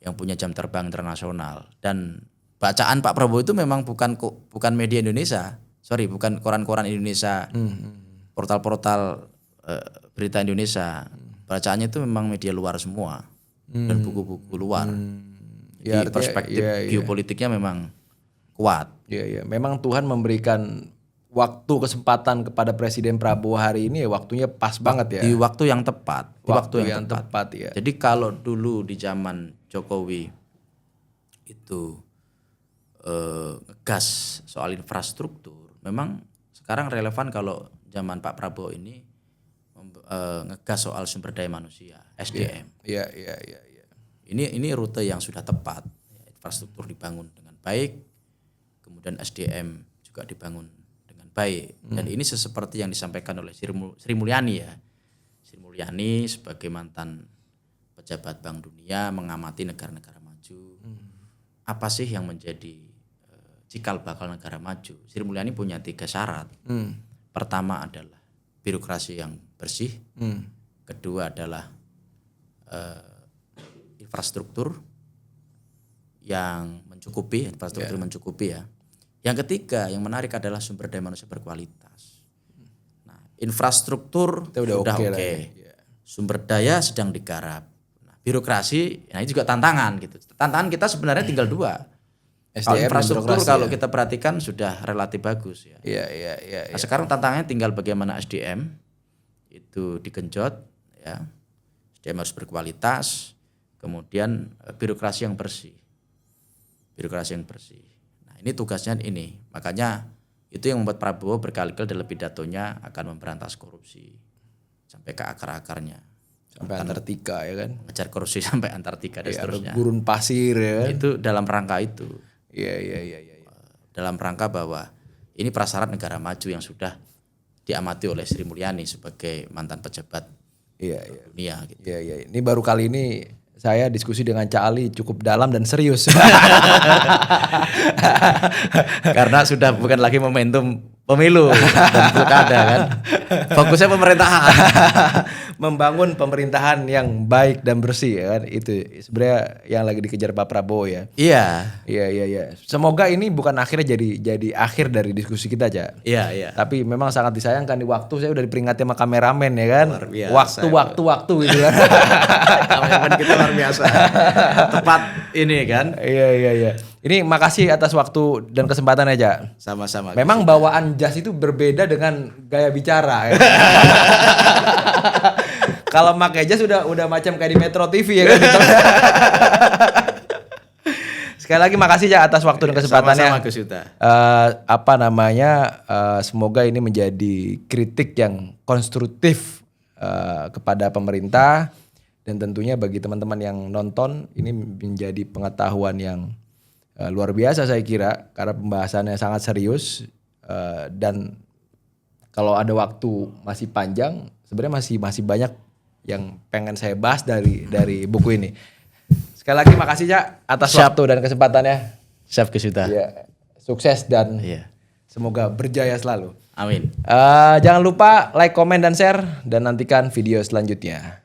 Yang punya jam terbang internasional, dan bacaan Pak Prabowo itu memang bukan media Indonesia, bukan koran-koran Indonesia, portal-portal berita Indonesia. Bacaannya itu memang media luar semua dan buku-buku luar. Ya, Jadi perspektif geopolitiknya memang kuat. Iya. Memang Tuhan memberikan waktu kesempatan kepada Presiden Prabowo hari ini ya waktunya pas banget ya. Di waktu yang tepat. Di waktu yang tepat ya. Jadi kalau dulu di zaman Jokowi itu ngegas soal infrastruktur, memang sekarang relevan kalau zaman Pak Prabowo ini ngegas soal sumber daya manusia, SDM. Iya. Ini rute yang sudah tepat. Infrastruktur dibangun dengan baik, kemudian SDM juga dibangun dengan baik. Dan ini seperti yang disampaikan oleh Sri Mulyani ya. Sri Mulyani sebagai mantan pejabat Bank Dunia mengamati negara-negara maju. Apa sih yang menjadi cikal bakal negara maju? Sri Mulyani punya 3 syarat. Pertama adalah birokrasi yang bersih. Kedua adalah infrastruktur yang mencukupi, mencukupi ya. Yang ketiga yang menarik adalah sumber daya manusia berkualitas. Nah, infrastruktur udah oke. Sumber daya sedang digarap. Nah, birokrasi, nah ini juga tantangan gitu. Tantangan kita sebenarnya tinggal 2. Kalau infrastruktur kalau kita perhatikan sudah relatif bagus ya. Iya. Nah, sekarang tantangannya tinggal bagaimana SDM itu digenjot ya. SDM harus berkualitas, kemudian birokrasi yang bersih. Nah, ini tugasnya ini. Makanya itu yang membuat Prabowo berkali-kali dalam pidatonya akan memberantas korupsi sampai ke akar-akarnya. Sampai Antartika ya kan. Mengejar korupsi sampai Antartika dan seterusnya. Gurun pasir ya kan. Itu dalam rangka itu. Iya. Dalam rangka bahwa ini prasyarat negara maju yang sudah diamati oleh Sri Mulyani sebagai mantan pejabat dunia gitu. Iya. Ini baru kali ini saya diskusi dengan Cak Ali cukup dalam dan serius. Karena sudah bukan lagi momentum pemilu dan pilkada kan. Fokusnya pemerintahan. Membangun pemerintahan yang baik dan bersih ya kan. Itu sebenarnya yang lagi dikejar Pak Prabowo ya. Iya. Semoga ini bukan akhirnya jadi akhir dari diskusi kita Cak. Iya. Tapi memang sangat disayangkan di waktu saya udah diperingati sama kameramen ya kan. Waktu gitu kan. Kameramen kita luar biasa. Tepat ini kan. Iya. Ini makasih atas waktu dan kesempatan aja. Sama-sama. Memang bawaan jas itu berbeda dengan gaya bicara. Ya. Kalau pakai jas udah macam kayak di Metro TV ya kan. Sekali lagi makasih ya atas waktu dan kesempatannya. Sama-sama Gus Yuta. Semoga ini menjadi kritik yang konstruktif kepada pemerintah dan tentunya bagi teman-teman yang nonton ini menjadi pengetahuan yang luar biasa saya kira karena pembahasannya sangat serius dan kalau ada waktu masih panjang sebenarnya masih banyak yang pengen saya bahas dari buku ini. Sekali lagi makasih Cak atas waktu dan kesempatannya. Siap Gus Yuta. Ya, sukses dan semoga berjaya selalu. Amin. Jangan lupa like, komen dan share dan nantikan video selanjutnya.